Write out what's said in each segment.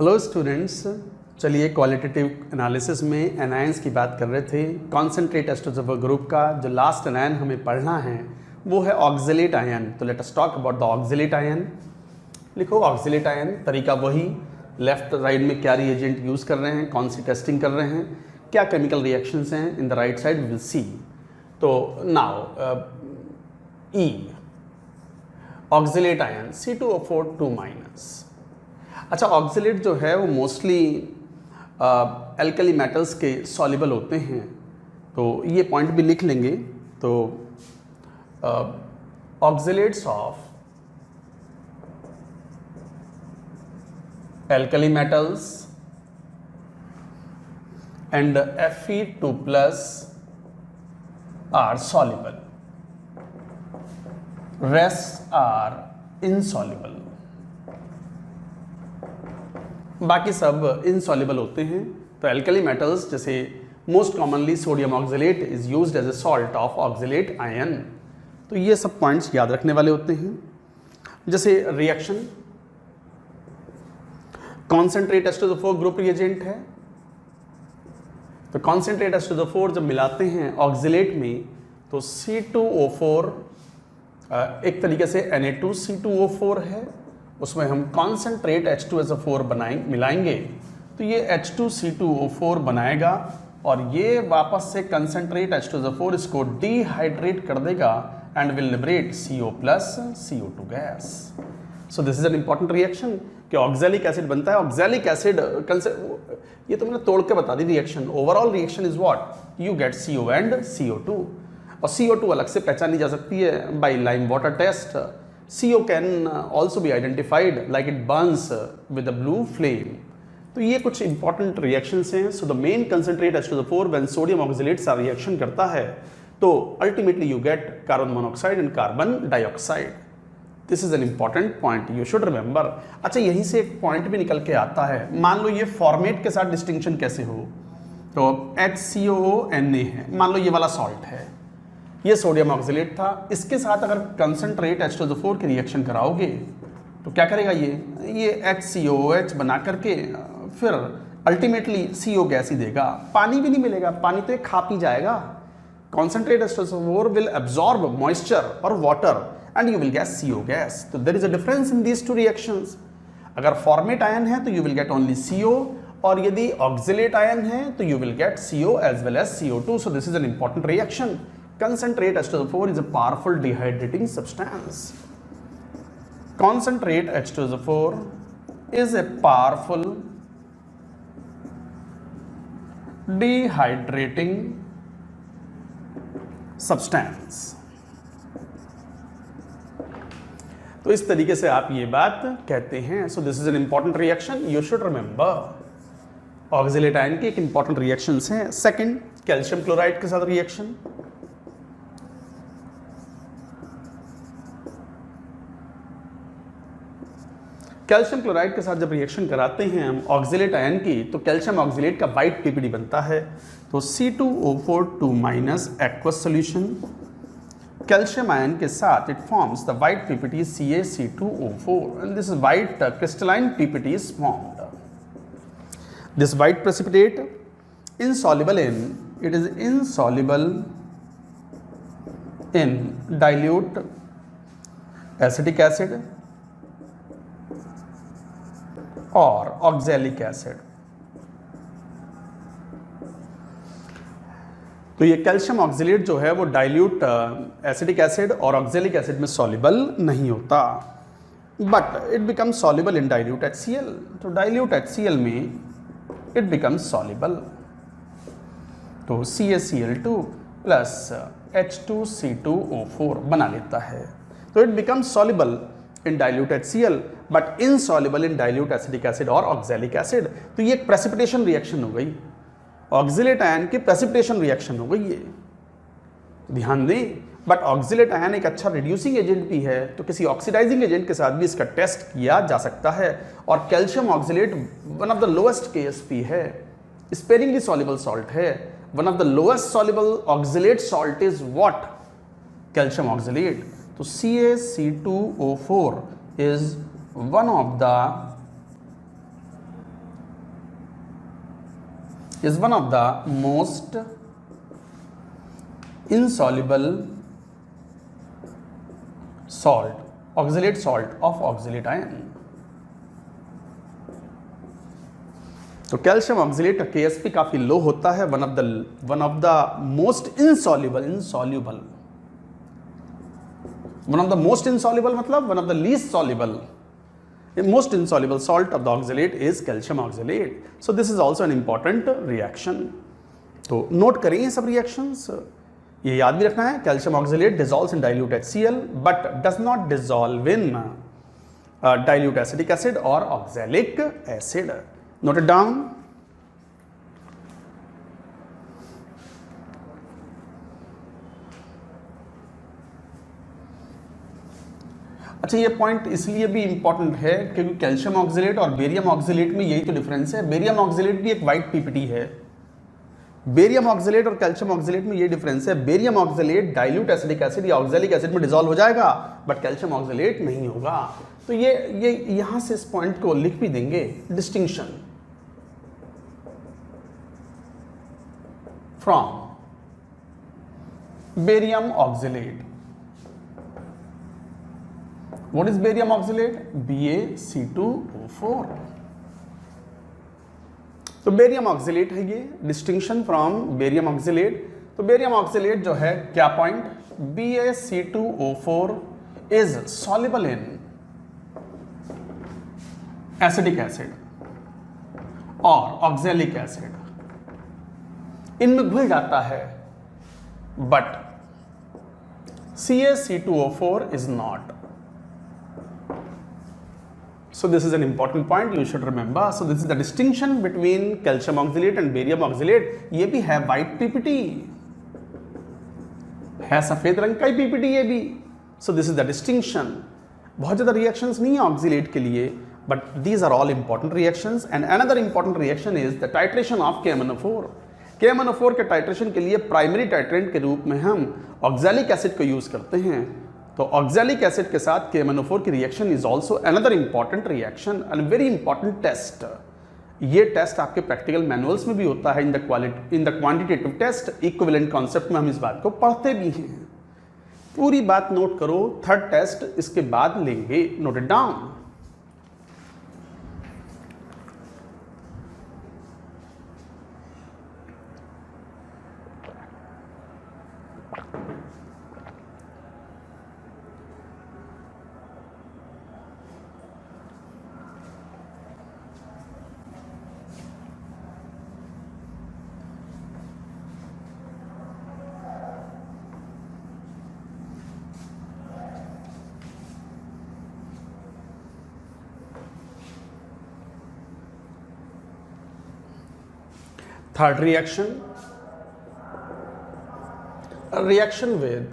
Hello students, चलिए qualitative analysis में anions की बात कर रहे थे। Concentrate asters of a group का जो लास्ट एनायन हमें पढ़ना है वो है ऑक्जेलेट आयन। तो let us talk about the oxalate ion. लिखो ऑक्जेलेट आयन, तरीका वही, लेफ्ट राइट में क्या रिएजेंट यूज़ कर रहे हैं, कौन सी टेस्टिंग कर रहे हैं, क्या केमिकल रिएक्शंस हैं, in the right side will see. तो नाउ ई ऑक्जेलेट आयन C2O4 2-। अच्छा, ऑक्जेलेट जो है वो मोस्टली एल्कली मेटल्स के सॉल्युबल होते हैं, तो ये पॉइंट भी लिख लेंगे। तो oxalates of alkali metals and Fe2+ are soluble, rest are insoluble. बाकी सब इनसॉल्युबल होते हैं। तो एल्कली मेटल्स जैसे most commonly sodium oxalate is used as a salt of oxalate ion. तो ये सब पॉइंट्स याद रखने वाले होते हैं। जैसे reaction, concentrate H2O4 group reagent है, तो कॉन्सेंट्रेट H2O4 जब मिलाते हैं ऑक्जेलेट में तो C2O4 एक तरीके से Na2C2O4 है, उसमें हम कॉन्सेंट्रेट H2SO4 मिलाएंगे तो ये H2C2O4 बनाएगा और ये वापस से कंसेंट्रेट H2SO4 इसको डिहाइड्रेट कर देगा and will liberate CO+CO2 gas. So this is an important reaction कि ऑक्जेलिक एसिड बनता है। ऑक्जेलिक एसिड ये तो मैंने तोड़ के बता दी reaction. Overall reaction is what, you get CO and CO2, और CO2 अलग से पहचानी जा सकती है बाय lime water test. CO can also be identified like it burns with a blue flame। तो ये कुछ इंपॉर्टेंट रिएक्शंस हैं। So the main concentrate H2O4 when sodium oxalates are reaction करता है तो ultimately you get carbon monoxide and carbon dioxide. This is an important point, you should remember. अच्छा, यहीं से एक पॉइंट भी निकल के आता है। मान लो ये फॉर्मेट के साथ डिस्टिंक्शन कैसे हो, तो HCOONA है, मान लो ये वाला सॉल्ट है, ये सोडियम ऑक्जेलेट था, इसके साथ अगर कंसेंट्रेट H2O4 की रिएक्शन कराओगे तो क्या करेगा ये HCOOH बना करके फिर अल्टीमेटली CO गैस ही देगा, पानी भी नहीं मिलेगा, पानी तो ये खा पी जाएगा। Concentrate H2O4 will absorb moisture और water and you will get CO gas. तो there is a difference in these two reactions. अगर फॉर्मेट आयन है तो you will get only CO, और यदि ऑक्जेलेट आयन है तो you will get CO as well as CO2। So this is an important reaction. Concentrate H2O4 is a powerful dehydrating substance. Concentrate H2O4 is a powerful dehydrating substance. तो इस तरीके से आप ये बात कहते हैं। So this is an important reaction. You should remember. Oxalate ion की एक इंपॉर्टेंट रिएक्शंस हैं। सेकंड, कैल्शियम क्लोराइड के साथ रिएक्शन। कैल्शियम क्लोराइड के साथ जब रिएक्शन कराते हैं हम ऑक्जेलेट आयन की तो कैल्शियम ऑक्जेलेट का वाइट PPD बनता है। तो C2O4 2- aqueous solution, calcium ion के साथ it forms the white PPD CaC2O4 and this white crystalline PPD is formed. This white precipitate insoluble in, it is insoluble in dilute acetic acid और oxalic acid. तो ये calcium oxalate जो है वो dilute acetic acid और oxalic acid में soluble नहीं होता, but it becomes soluble in dilute HCl। तो डाइल्यूट HCl में इट बिकम्स सॉल्युबल। तो CaCl2 प्लस H2C2O4 बना लेता है। तो it becomes soluble in dilute HCl but insoluble in dilute acetic acid और ऑक्जेलिक एसिड। तो ये एक प्रेसिपिटेशन रिएक्शन हो गई, ऑक्जेलेट आयन की प्रेसिपिटेशन रिएक्शन हो गई ये, ध्यान दें। बट ऑक्जेलेट आयन एक अच्छा रिड्यूसिंग एजेंट भी है, तो किसी ऑक्सीडाइजिंग एजेंट के साथ भी इसका टेस्ट किया जा सकता है। और calcium oxalate one of the lowest KSP है, स्पेरिंगली सॉल्युबल सॉल्ट है। One of the lowest soluble oxalate salt is what, calcium oxalate. तो CaC2O4 is one of the is one of the most insoluble salt, oxalate salt of oxalate ion. तो calcium oxalate का KSP काफी low होता है, one of the most insoluble मतलब one of the least soluble, most insoluble salt of the oxalate is calcium oxalate. So this is also an important reaction. तो note करें ये सब reactions, ये याद भी रखना है. Calcium oxalate dissolves in dilute HCl but does not dissolve in dilute acetic acid और oxalic acid. Note it down. अच्छा, ये पॉइंट इसलिए भी इंपॉर्टेंट है क्योंकि कैल्शियम ऑक्सलेट और बेरियम ऑक्सलेट में यही तो डिफरेंस है. बेरियम ऑक्सलेट भी एक वाइट पीपीटी है. बेरियम ऑक्सलेट और कैल्शियम ऑक्सलेट में ये डिफरेंस है. Barium oxalate dilute acidic acid या ऑक्सैलिक एसिड में डिसॉल्व हो जाएगा बट कैल्शियम ऑक्सलेट नहीं होगा. तो ये यहां से इस पॉइंट को लिख भी देंगे, distinction from barium oxalate. What is barium oxalate? BaC2O4. तो बेरियम ऑक्सलेट है ये, डिस्टिंक्शन फ्रॉम बेरियम ऑक्सलेट. तो बेरियम ऑक्सलेट जो है क्या point, BaC2O4 is soluble in acidic acid और ऑक्सैलिक एसिड, इनमें घुल जाता है but CaC2O4 is not. So this is an important point you should remember. So this is the distinction between calcium oxalate and barium oxalate. ये भी है white PPT, है सफेद रंग का ही PPT ये भी. So this is the distinction. बहुत ज़्यादा reactions नहीं है ऑक्सीलेट के लिए, but these are all important reactions. And another important reaction is the titration of KMnO4. KMnO4 के टाइट्रेशन के लिए प्राइमरी टाइट्रेंट के रूप में हम ऑक्सैलिक एसिड को यूज करते हैं. तो ऑक्सैलिक एसिड के साथ KMnO4 की reaction is also another important reaction and very important test. ये टेस्ट आपके प्रैक्टिकल मैनुअल्स में भी होता है. In the quantitative test equivalent concept में हम इस बात को पढ़ते भी हैं. पूरी बात नोट करो. थर्ड टेस्ट इसके बाद लेंगे, note it down. Third reaction, a reaction with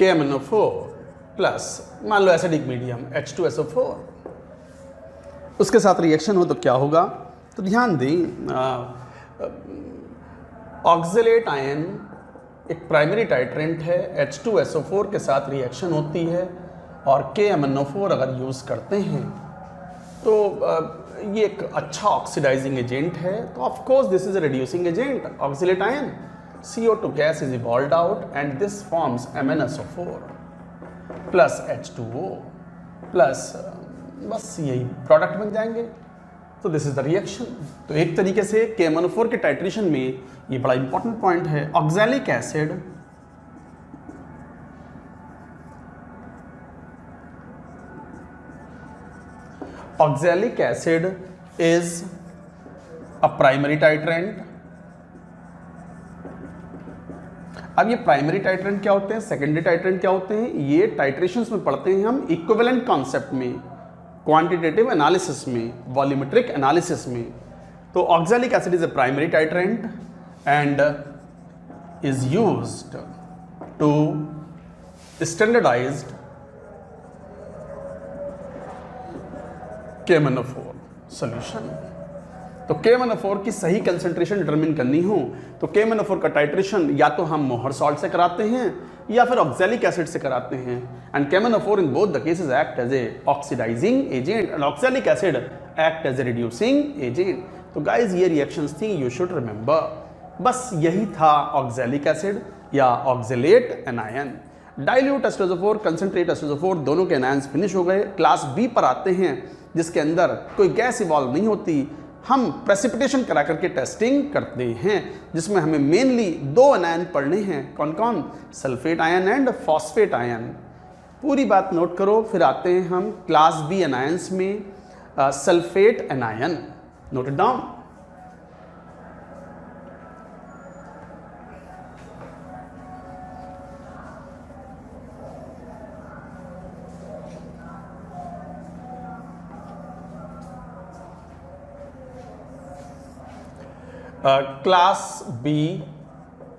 KMnO4 plus मान लो एसिडिक मीडियम H2SO4, उसके साथ रिएक्शन हो तो क्या होगा. तो ध्यान दें, ऑक्सलेट आयन एक प्राइमरी टाइट्रेंट है, H2SO4 के साथ रिएक्शन होती है और KMnO4 अगर यूज़ करते हैं तो ये एक अच्छा ऑक्सीडाइजिंग एजेंट है. तो of course this is a reducing agent. Oxalate ion, CO2 gas is evolved out and this forms MnSO4 plus H2O plus, बस यही प्रोडक्ट बन जाएंगे. तो दिस इज द रिएक्शन. तो एक तरीके से KMnO4 के टाइट्रेशन में ये बड़ा इंपॉर्टेंट पॉइंट है. Oxalic acid Oxalic acid is a primary titrant. अब ये प्राइमरी टाइट्रेंट क्या होते हैं, सेकेंडरी टाइट्रेंट क्या होते हैं, ये टाइट्रेशंस में पढ़ते हैं हम इक्विवेलेंट कॉन्सेप्ट में, क्वांटिटेटिव एनालिसिस में, वॉल्यूमेट्रिक एनालिसिस में. तो oxalic acid is a primary titrant and is used to standardised KMnO4 solution. तो KMnO4 की सही कंसंट्रेशन डिटरमिन करनी हो तो KMnO4 का टाइट्रेशन या तो हम मोहर सॉल्ट से कराते हैं या फिर ऑक्सैलिक एसिड से कराते हैं. And KMnO4 in both the cases act as a oxidising agent and oxalic acid act as a reducing agent. तो गाइज ये रिएक्शंस थी, यू शुड रिमेंबर। बस यही था ऑक्सैलिक एसिड या oxalate anion. Dilute H2SO4, concentrate H2SO4 दोनों के anions finish हो गए। क्लास बी पर आते हैं जिसके अंदर कोई गैस इवॉल्व नहीं होती। हम प्रेसिपिटेशन करा करके टेस्टिंग करते हैं जिसमें हमें मेनली दो एनायन पढ़ने हैं। कौन कौन? Sulphate ion and phosphate ion. पूरी बात नोट करो। फिर आते हैं हम क्लास बी एनायंस में sulphate anion. Note it down. Class B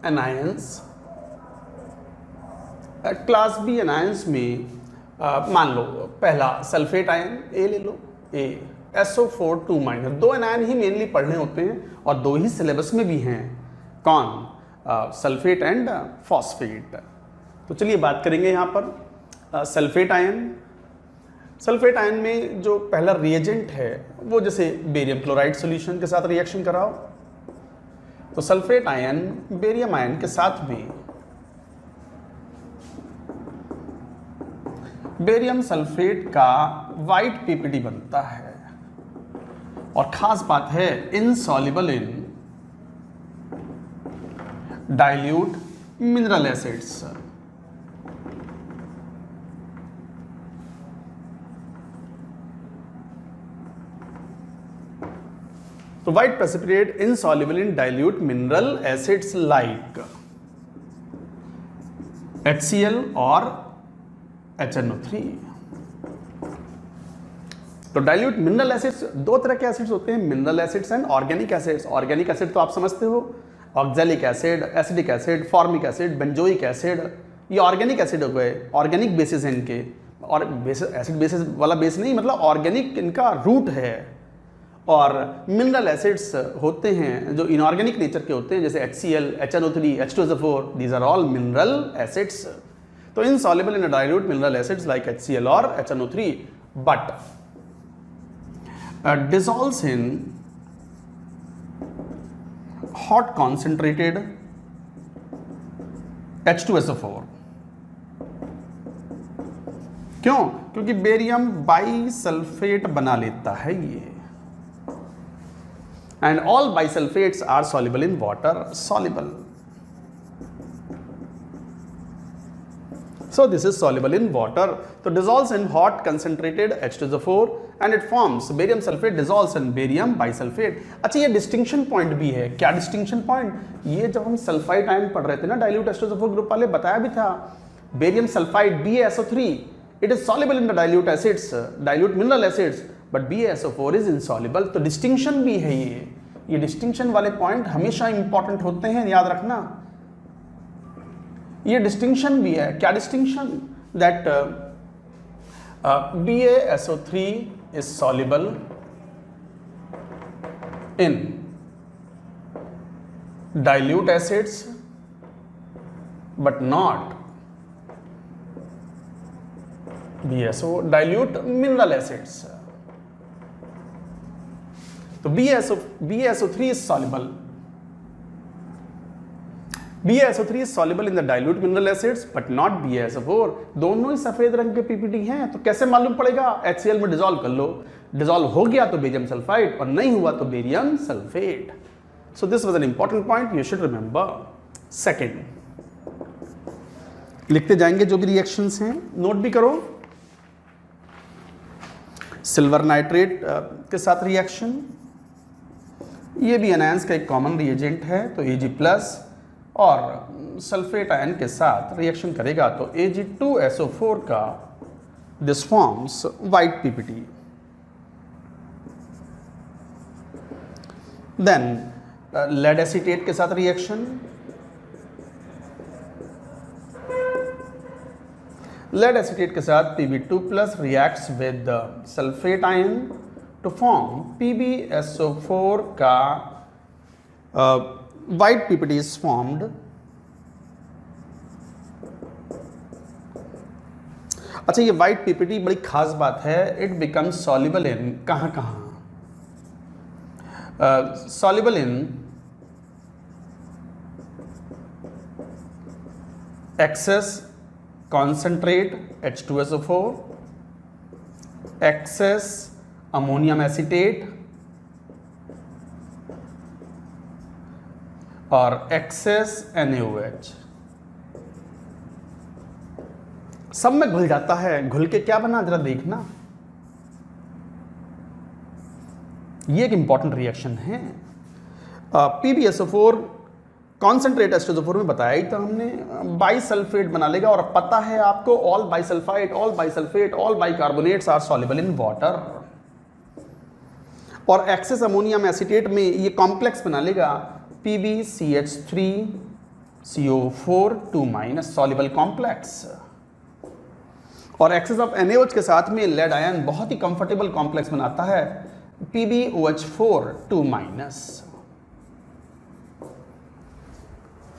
anions. Class B anions में मान लो पहला सल्फेट आयन ए ले लो, ए SO4 2-। दो एनायन ही मेनली पढ़ने होते हैं और दो ही सिलेबस में भी हैं। कौन? Sulphate and phosphate. तो चलिए बात करेंगे यहाँ पर सल्फेट आयन। सल्फेट आयन में जो पहला रिएजेंट है वो जैसे बेरियम क्लोराइड सॉल्यूशन के साथ रिएक्शन कराओ, तो सल्फेट आयन बेरियम आयन के साथ में बेरियम सल्फेट का वाइट पीपीटी बनता है। और खास बात है insoluble in dilute mineral acids. तो white precipitate insoluble in dilute mineral acids like HCl और HNO3। तो डाइल्यूट मिनरल एसिड्स दो तरह के एसिड्स होते हैं, mineral acids and organic acids. Organic acid तो आप समझते हो, oxalic acid, acidic acid, formic acid, benzoic acid, ये ऑर्गेनिक एसिड हो गए। ऑर्गेनिक बेसिस हैं इनके, और एसिड बेसिस वाला बेस नहीं, मतलब ऑर्गेनिक इनका रूट है। और मिनरल एसिड्स होते हैं जो इनऑर्गेनिक नेचर के होते हैं, जैसे HCl, HNO3, H2SO4, these are all mineral acids. तो insoluble in dilute mineral acids like HCl और HNO3 but dissolves in hot concentrated H2SO4। क्यों? क्योंकि बेरियम बाइसल्फेट बना लेता है ये, and all bisulfates are soluble in water soluble, so this is soluble in water। तो dissolves in hot concentrated H2SO4 and it forms barium sulfate dissolves in barium bisulfate। अच्छा, ये distinction point भी है। क्या डिस्टिंक्शन पॉइंट? ये जब हम sulphide ion पढ़ रहे थे ना डाइल्यूट H2SO4 ग्रुप वाले, बताया भी था barium sulphide BaSO3 it is soluble in the dilute acids, dilute mineral acids, but BaSO4 is insoluble। तो डिस्टिंक्शन भी है ये डिस्टिंक्शन वाले पॉइंट हमेशा इंपॉर्टेंट होते हैं, याद रखना। ये डिस्टिंक्शन भी है। क्या distinction? That BaSO3 is soluble in dilute acids but not dilute mineral acids। तो BaSO3 is soluble। BaSO3 is soluble in the dilute mineral acids but not BaSO4। दोनों ही सफेद रंग के पीपीटी हैं। तो कैसे मालूम पड़ेगा? HCl में डिसॉल्व कर लो, डिसॉल्व हो गया तो बेरियम सल्फाइड, और नहीं हुआ तो barium sulphate. So this was an important point, you should remember. Second, लिखते जाएंगे जो भी रिएक्शंस हैं, नोट भी करो। सिल्वर नाइट्रेट के साथ रिएक्शन, ये भी एनायंस का एक कॉमन रिएजेंट है, तो Ag+ और सल्फेट आयन के साथ रिएक्शन करेगा तो Ag2SO4 का this forms white PPT. Then lead acetate के साथ रिएक्शन, लेड एसीटेट के साथ Pb2+ reacts with sulphate ion to form PbSO4 का white PPT is formed। अच्छा, ये white PPT बड़ी खास बात है, it becomes soluble in कहाँ soluble in excess concentrate H2SO4, excess ammonium acetate और excess NaOH। सब में घुल जाता है। घुल के क्या बना जरा देखना। ये एक इंपॉर्टेंट रिएक्शन है। PbSO4 कॉन्सेंट्रेट H2SO4 में बताया ही था हमने, बाइसल्फेट बना लेगा। और पता है आपको all bisulphide, all bisulphate, all bicarbonates are soluble in water. और एक्सेस अमोनियम एसीटेट में ये कॉम्प्लेक्स बना लेगा PbCH3CO4 2- सॉल्युबल कॉम्प्लेक्स। और एक्सेस ऑफ NaOH के साथ में लेड आयन बहुत ही कंफर्टेबल कॉम्प्लेक्स बनाता है PbOH4 2-।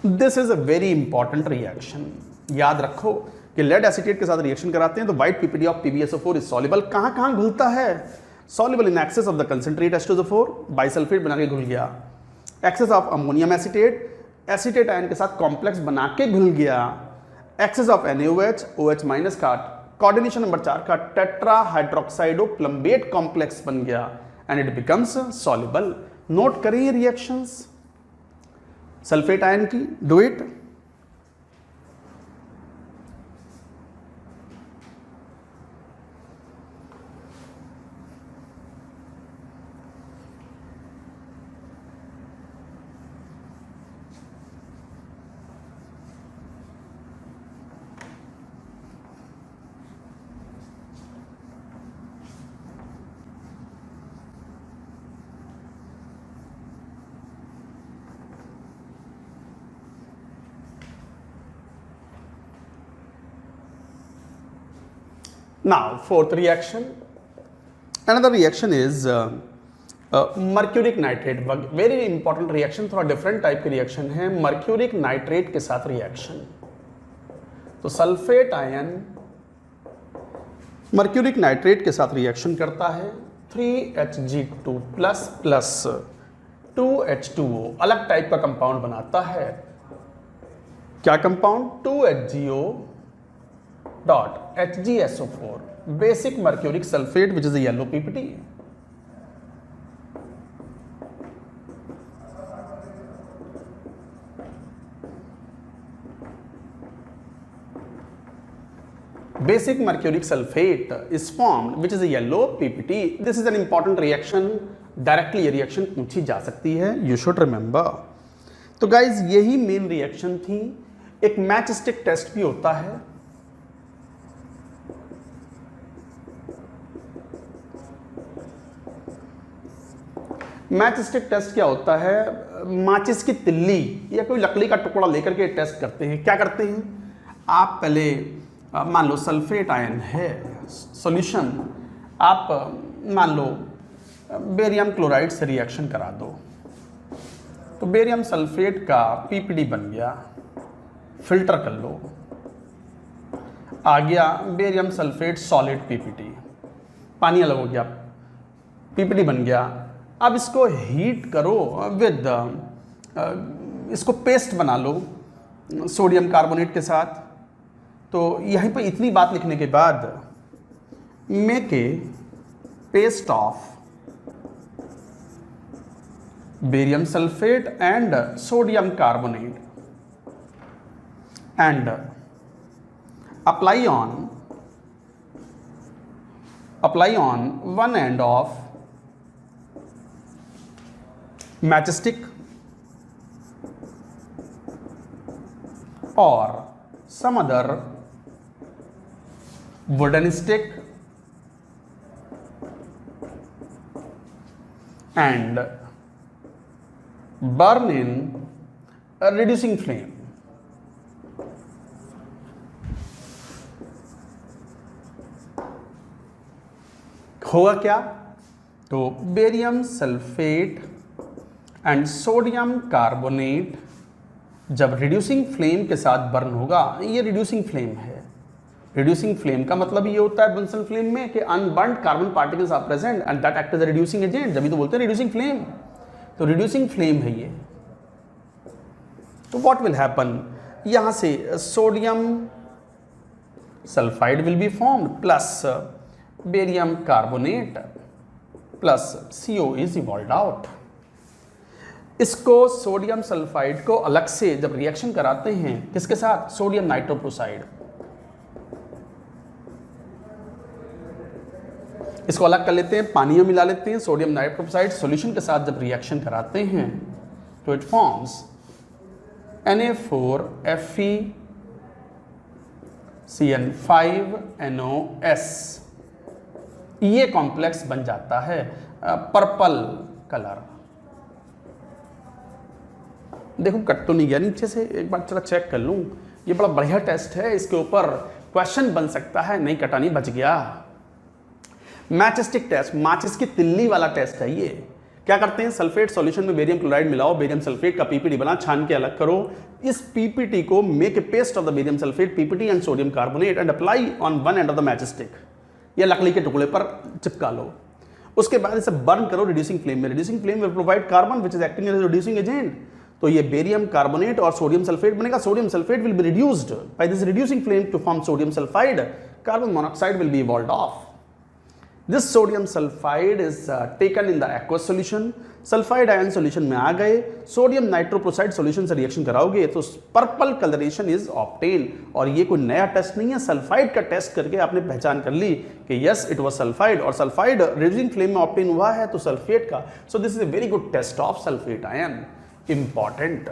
This is a very important reaction. याद रखो कि लेड एसीटेट के साथ रिएक्शन कराते हैं तो white PPD of PbSO4 is soluble. कहां कहां घुलता है? Soluble in excess of the concentrate H2SO4, bisulphate बना के घुल गया। Excess of ammonium acetate, acetate ion के साथ कॉम्प्लेक्स बना के घुल गया। एक्सेस ऑफ NaOH, OH- का कोऑर्डिनेशन नंबर 4 का टेट्रा हाइड्रोक्साइडो प्लम्बेट कॉम्प्लेक्स बन गया and it becomes soluble. Note करें ये रिएक्शंस सल्फेट आयन की। Do it. Now, fourth reaction. Another reaction is mercuric nitrate. Very important reaction, थोड़ा different type की reaction है। mercuric nitrate के साथ reaction। तो सल्फेट आयन mercuric nitrate के साथ reaction करता है 3Hg2 प्लस 2H2O। अलग टाइप का कंपाउंड बनाता है। क्या compound? 2HgO dot HgSO4 basic mercuric sulfate which is a yellow PPT। basic mercuric sulfate is formed which is a yellow PPT। this is an important reaction। directly ये reaction पूछी जा सकती है। you should remember। तो guys यही main reaction थी। एक match stick test भी होता है। मैच स्टिक टेस्ट क्या होता है? माचिस की तिल्ली या कोई लकड़ी का टुकड़ा लेकर के टेस्ट करते हैं। क्या करते हैं? आप पहले मान लो सल्फेट आयन है सॉल्यूशन, आप मान लो बेरियम क्लोराइड से रिएक्शन करा दो तो बेरियम सल्फेट का PPD बन गया। फिल्टर कर लो, आ गया बेरियम सल्फेट सॉलिड PPT। पानी अलग हो गया, PPD बन गया। अब इसको हीट करो विद इसको पेस्ट बना लो सोडियम कार्बोनेट के साथ। तो यहीं पर इतनी बात लिखने के बाद make a paste of barium sulphate and sodium carbonate and apply on one end of matchstick or some other wooden stick and burn in a reducing flame। होगा क्या? तो barium sulphate and sodium carbonate जब reducing flame के साथ burn होगा, ये reducing flame है। Reducing flame का मतलब ये होता है बुंसन फ्लेम में कि unburned carbon particles are present and that act as a reducing agent, जब भी तो बोलते हैं रिड्यूसिंग फ्लेम। तो रिड्यूसिंग फ्लेम है ये। तो व्हाट विल हैपन, यहां से sodium sulphide will be formed plus barium carbonate plus CO is evolved out. इसको सोडियम सल्फाइड को अलग से जब रिएक्शन कराते हैं किसके साथ, सोडियम नाइट्रोप्रोसाइड, इसको अलग कर लेते हैं, पानी में मिला लेते हैं, सोडियम नाइट्रोप्रोसाइड सॉल्यूशन के साथ जब रिएक्शन कराते हैं तो इट फॉर्म्स Na4FeCN5NOS। ये कॉम्प्लेक्स बन जाता है पर्पल कलर। देखो कट तो नहीं गया नीचे से, एक बार चला चेक कर लूं। ये बड़ा बढ़िया टेस्ट है, इसके ऊपर क्वेश्चन बन सकता है, नहीं कटा नहीं, बच गया। मैचस्टिक टेस्ट, माचिस की तिल्ली वाला टेस्ट है ये। क्या करते हैं, सल्फेट सॉल्यूशन में बेरियम क्लोराइड मिलाओ, बेरियम सल्फेट का पीपीटी बना, छान के अलग करो। इस पीपीटी को make a paste of the barium sulphate PPT and sodium carbonate and apply on one end of the matchstick, या लकड़ी के टुकड़े पर चिपका लो। उसके बाद इसे बर्न करो रिड्यूसिंग फ्लेम में। Reducing flame will provide carbon which is acting as reducing agent. तो ये बेरियम कार्बोनेट और सोडियम सल्फेट बनेगा। Sodium sulphate will be reduced by this reducing flame to form sodium sulphide. Carbon monoxide will be evolved off. This sodium sulfide is taken in the aqueous solution. Sulphide ion solution में आ गए, sodium nitroprusside solution से reaction कराओगे तो purple colouration is obtain. और ये कोई नया टेस्ट नहीं है, सल्फाइड का टेस्ट करके आपने पहचान कर ली कि यस इट वाज सल्फाइड, और सल्फाइड रिड्यूसिंग फ्लेम में ऑब्टेन हुआ है तो सल्फेट का। So this is a very good test of sulphate ion, important.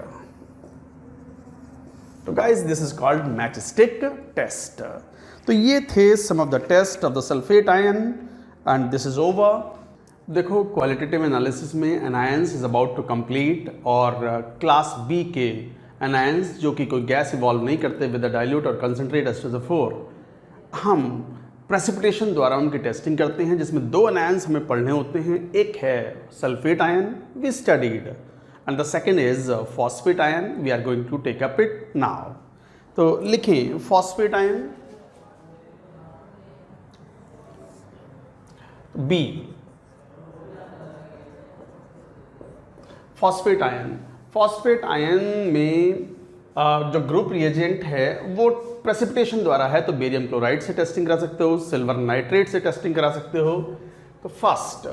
तो guys this is called matchstick test. तो ये थे some of the test of the sulphate ion and this is over. देखो qualitative analysis में anions is about to complete, और class B के anions जो कि कोई गैस इवॉल्व नहीं करते विद द डाइल्यूट और कंसंट्रेट H2SO4, हम प्रेसिपिटेशन द्वारा उनकी टेस्टिंग करते हैं, जिसमें दो एनायंस हमें पढ़ने होते हैं। एक है sulphate ion we studied and the second is phosphate ion, we are going to take up it now. तो लिखें phosphate ion B, phosphate ion. Phosphate ion में जो ग्रुप रिएजेंट है वो प्रेसिपिटेशन द्वारा है, तो बेरियम क्लोराइड से टेस्टिंग करा सकते हो, सिल्वर नाइट्रेट से टेस्टिंग करा सकते हो। तो फर्स्ट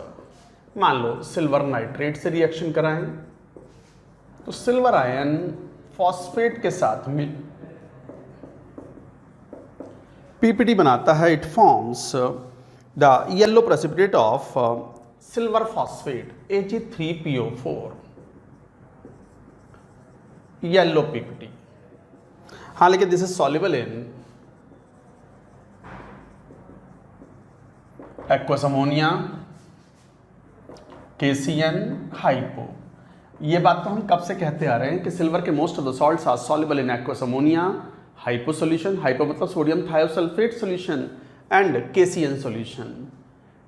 मान लो सिल्वर नाइट्रेट से रिएक्शन कराएं, तो सिल्वर आयन फॉस्फेट के साथ में पीपीटी बनाता है, it forms the yellow precipitate of silver phosphate Ag3PO4, yellow PPT. हाँ लेकिन this is soluble in aqueous ammonia, KCN hypo. ये बात तो हम कब से कहते आ रहे हैं कि सिल्वर के most of the salts are soluble in aqueous ammonia, hypo solution, hypo मतलब sodium thiosulphate solution, and KCN solution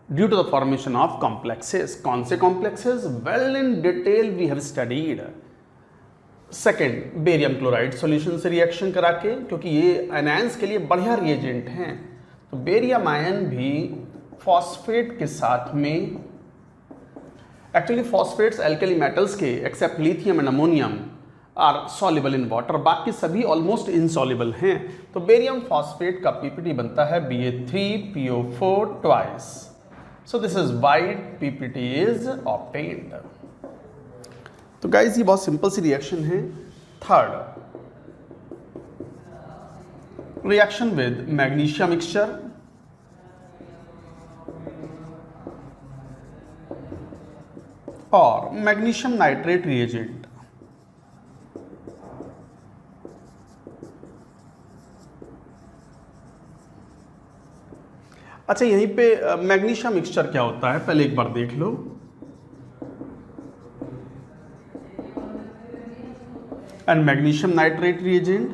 due to the formation of complexes. कौन से complexes? Well in detail we have studied. Second barium chloride solution से reaction करा के, क्योंकि ये anions के लिए बढ़िया रिएजेंट हैं, तो बेरियम आयन भी फॉस्फेट के साथ में, एक्चुअली फॉस्फेट्स एल्कली मेटल्स के except lithium and ammonium are soluble in water, बाकी सभी ऑलमोस्ट इनसॉल्युबल हैं। तो बेरियम फॉस्फेट का पीपीटी बनता है Ba3PO4 twice. So this is why PPT is obtained. तो गाइस ये बहुत सिंपल सी रिएक्शन है। Third reaction with magnesium mixture, और मैग्नीशियम नाइट्रेट रिएजेंट। अच्छा यहीं पे मैग्नीशियम मिक्सचर क्या होता है पहले एक बार देख लो। एंड मैग्नीशियम नाइट्रेट रिएजेंट,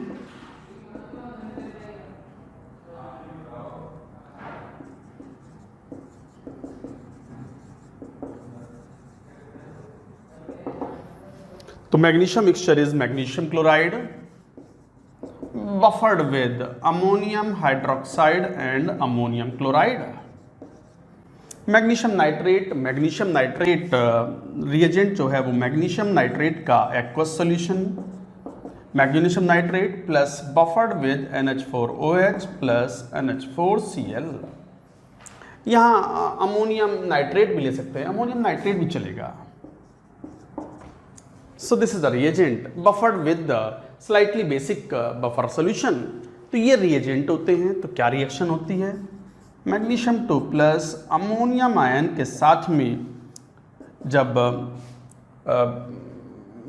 तो magnesium mixture is magnesium chloride buffered with ammonium hydroxide and ammonium chloride. Magnesium nitrate reagent जो है वो मैग्नीशियम नाइट्रेट का aqueous solution, magnesium nitrate plus buffered with NH4OH plus NH4Cl। यहाँ ammonium nitrate भी ले सकते हैं, अमोनियम नाइट्रेट भी चलेगा। सो this is the reagent buffered with the slightly basic buffer solution. तो ये रिएजेंट होते हैं। तो क्या रिएक्शन होती है? मैग्नीशियम 2 प्लस अमोनियम आयन के साथ में जब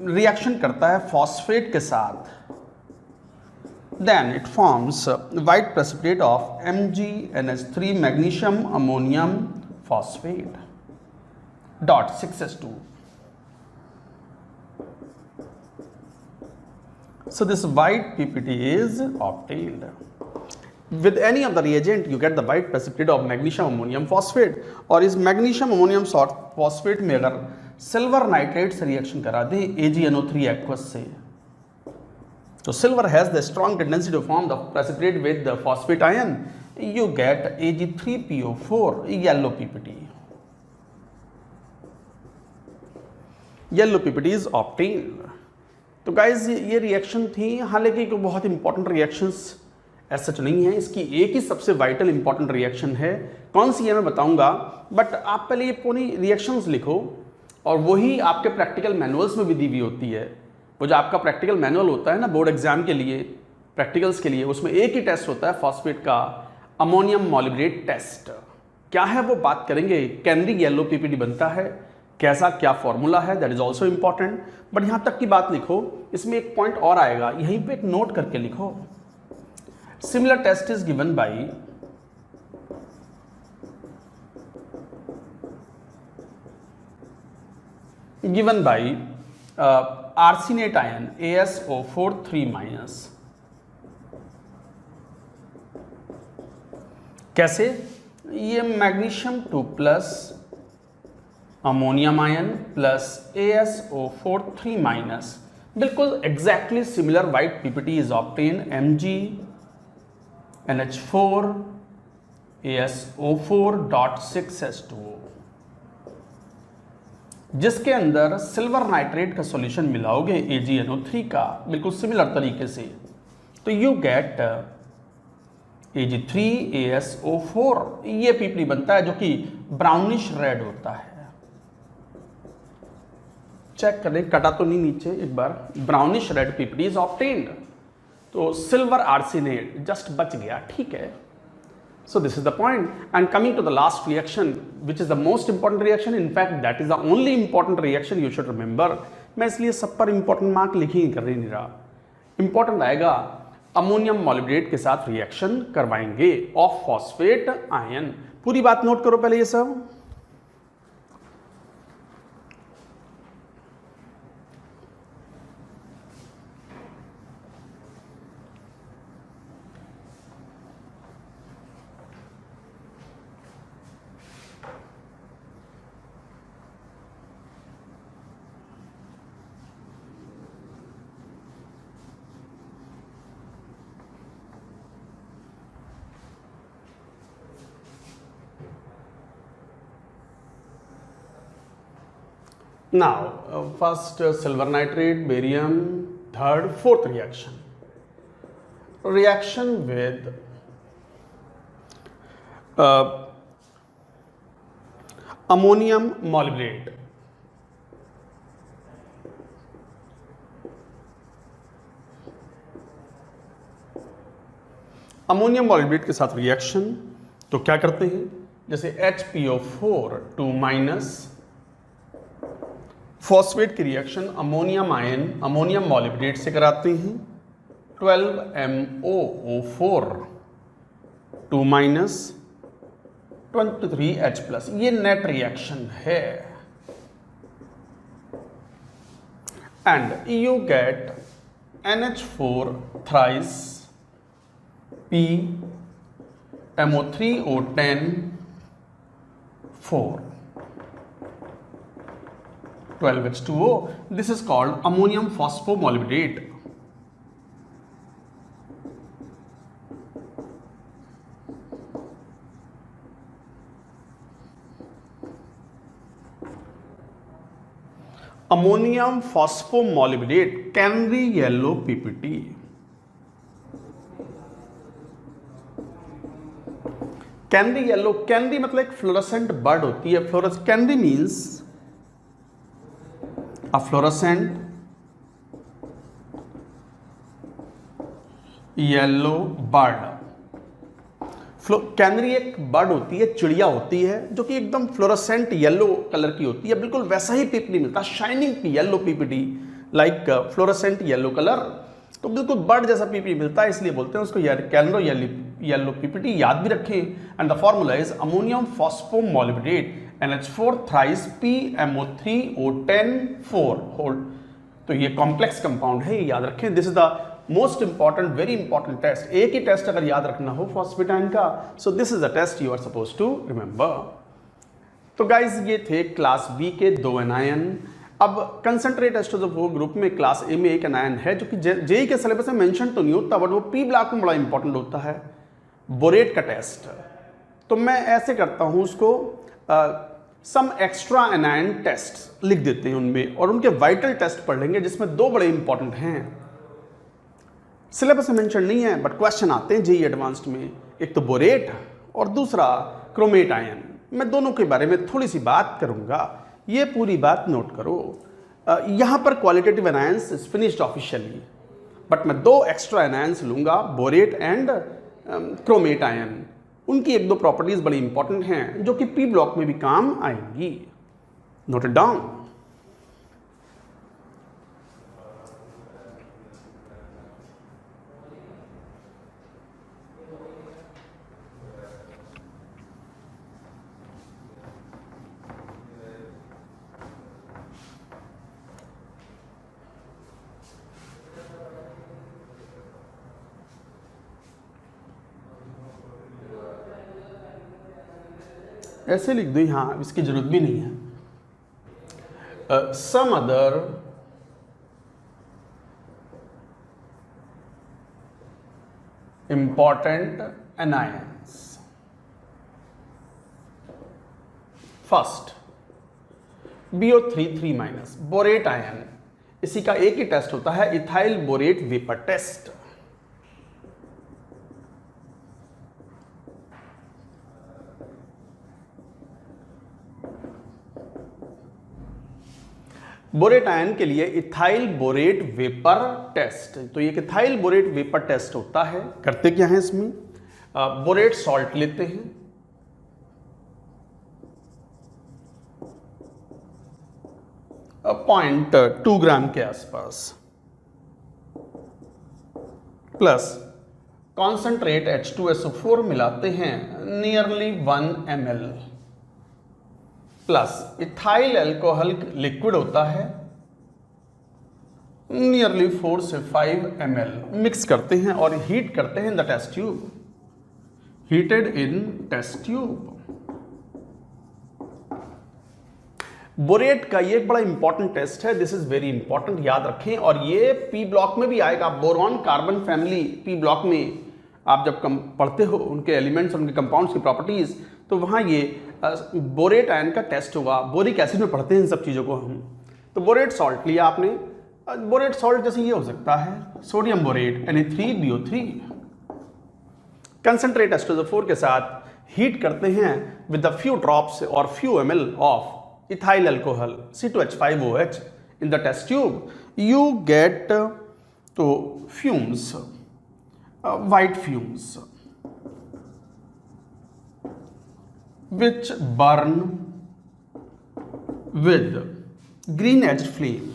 रिएक्शन करता है फॉस्फेट के साथ, then it forms white precipitate of MgNH3 magnesium ammonium phosphate dot 6s2। So this white PPT is obtained. With any of the reagent you get the white precipitate of magnesium ammonium phosphate। और इस magnesium ammonium phosphate में अगर silver nitrate से reaction करा दें AgNO3 aqueous से, तो silver has the strong tendency to form the precipitate with the phosphate ion, you get Ag3PO4 yellow PPT। Yellow PPT is obtained. तो गाइज ये reaction थी, हालांकि कोई बहुत इंपॉर्टेंट रिएक्शंस ऐसा तो नहीं है। इसकी एक ही सबसे वाइटल इंपॉर्टेंट रिएक्शन है, कौन सी है मैं बताऊंगा, बट आप पहले ये पूरी रिएक्शंस लिखो और वही आपके प्रैक्टिकल मैनुअल्स में भी दी हुई होती है। वो जो आपका प्रैक्टिकल मैनुअल होता है ना बोर्ड एग्जाम के लिए, प्रैक्टिकल्स के लिए, उसमें एक ही टेस्ट होता है फॉस्फेट का, अमोनियम मॉलिब्डेट टेस्ट। क्या है वो बात करेंगे। कैनरी येलो PPT बनता है, कैसा क्या फॉर्मूला है, that is also important. But यहां तक की बात लिखो, इसमें एक पॉइंट और आएगा, यहीं पे एक नोट करके लिखो। Similar test is given by arsenate ion AsO4 3-। कैसे? ये magnesium 2 plus ammonium ion plus AsO4 3-, बिल्कुल exactly similar white PPT is obtain MgNH4 AsO4.6s2, जिसके अंदर सिल्वर नाइट्रेट का सॉल्यूशन मिलाओगे AgNO3 का बिल्कुल सिमिलर तरीके से, तो यू गेट Ag3AsO4। ये PPT बनता है जो कि ब्राउनिश रेड होता है। चेक करें, कटा तो नहीं नीचे एक बार। Brownish red PPT is obtained. तो सिल्वर आर्सेनेट जस्ट बच गया, ठीक है। So this is the point. And coming to the last reaction which is the most important reaction, in fact that is the only important reaction you should remember. मैं इसलिए सब पर important mark लिख ही कर नहीं रहा। इंपॉर्टेंट आएगा, अमोनियम मॉलिब्डेट के साथ रिएक्शन करवाएंगे ऑफ फॉस्फेट आयन। पूरी बात नोट करो पहले ये सब। Now, first silver nitrate, barium, third, fourth reaction. Reaction with ammonium molybdate. Ammonium मॉलिब्डेट के साथ रिएक्शन, तो क्या करते हैं, जैसे HPO4 2- फॉस्फेट की रिएक्शन अमोनियम आयन अमोनियम मॉलिब्डेट से कराते हैं 12MoO4 2- 23H+। ये नेट रिएक्शन है and you gate NH4 thrice P MO3O10 4 12H2O. This is called ammonium phosphomolybdate. Ammonium phosphomolybdate canary yellow PPT. Canary yellow, canary मतलब एक fluorescent bird होती है। Canary means a fluorescent yellow bird. Canary एक bird होती है, चिड़िया होती है जो कि एकदम फ्लोरोसेंट येलो कलर की होती है। बिल्कुल वैसा ही पीपीटी मिलता है, shining yellow PPT like fluorescent yellow colour. तो बिल्कुल बर्ड जैसा पीपीटी मिलता है, इसलिए बोलते हैं उसको कैनरो येलो पीपीटी। याद भी रखें। And the formula is ammonium phosphomolybdate NH4 thrice PMO3O10 4। तो ये कॉम्प्लेक्स कंपाउंड है, ये याद रखें। This is the most important, very important test. एक ही टेस्ट अगर याद रखना हो फॉस्फेटाइन का, so this is the test you are suppose to remember. तो गाइज ये थे क्लास बी के 2 एनायन। अब कंसंट्रेट H2O4 ग्रुप में क्लास ए में एक एनायन है जो कि जेई के सिलेबस में मेंशन तो नहीं होता, बट वो पी ब्लॉक में बड़ा इंपॉर्टेंट होता है, बोरेट का टेस्ट। तो मैं ऐसे करता हूँ उसको, सम एक्स्ट्रा एनायन टेस्ट लिख देते हैं उनमें, और उनके वाइटल टेस्ट पढ़ लेंगे जिसमें 2 बड़े इंपॉर्टेंट हैं। सिलेबस में मेंशन नहीं है बट क्वेश्चन आते हैं जेई एडवांस्ड में। एक तो बोरेट और दूसरा क्रोमेट आयन। मैं दोनों के बारे में थोड़ी सी बात करूंगा, ये पूरी बात नोट करो। यहाँ पर qualitative anions is finished officially, but मैं 2 एक्स्ट्रा एनायंस लूंगा, बोरेट एंड क्रोमेट आयन। उनकी 1-2 प्रॉपर्टीज बड़ी इंपॉर्टेंट हैं जो कि पी ब्लॉक में भी काम आएंगी। Note it down. ऐसे लिख दो, यहाँ इसकी जरूरत भी नहीं है। Some other important anions. First BO3 borate ion, इसी का एक ही टेस्ट होता है, ethyl borate vapour test. Borate ion के लिए इथाइल बोरेट वेपर टेस्ट। तो ये इथाइल बोरेट वेपर टेस्ट होता है। करते क्या है इसमें, बोरेट सॉल्ट लेते हैं, पॉइंट 2 ग्राम के आसपास, प्लस कॉन्सेंट्रेट H2SO4 मिलाते हैं nearly 1 ml, plus ethyl alcohol liquid होता है नियरली 4 से 5 ml। मिक्स करते हैं और हीट करते हैं in the test tube, heated in test tube. Borate का ये एक बड़ा इंपॉर्टेंट टेस्ट है, दिस इज वेरी इंपॉर्टेंट, याद रखें। और ये पी ब्लॉक में भी आएगा, boron carbon family P block में आप जब पढ़ते हो उनके एलिमेंट्स और उनके कंपाउंड्स की प्रॉपर्टीज, तो वहाँ ये बोरेट आयन का टेस्ट होगा। बोरिक एसिड में पढ़ते हैं इन सब चीज़ों को हम। तो बोरेट सॉल्ट लिया आपने, बोरेट सॉल्ट जैसे ये हो सकता है sodium borate Na3BO3। Concentrate H2SO4 के साथ हीट करते हैं विद द फ्यू ड्रॉप्स और few ml of ethyl alcohol C2H5OH in the test tube. You get to fumes, white fumes, which burn with green edged flame.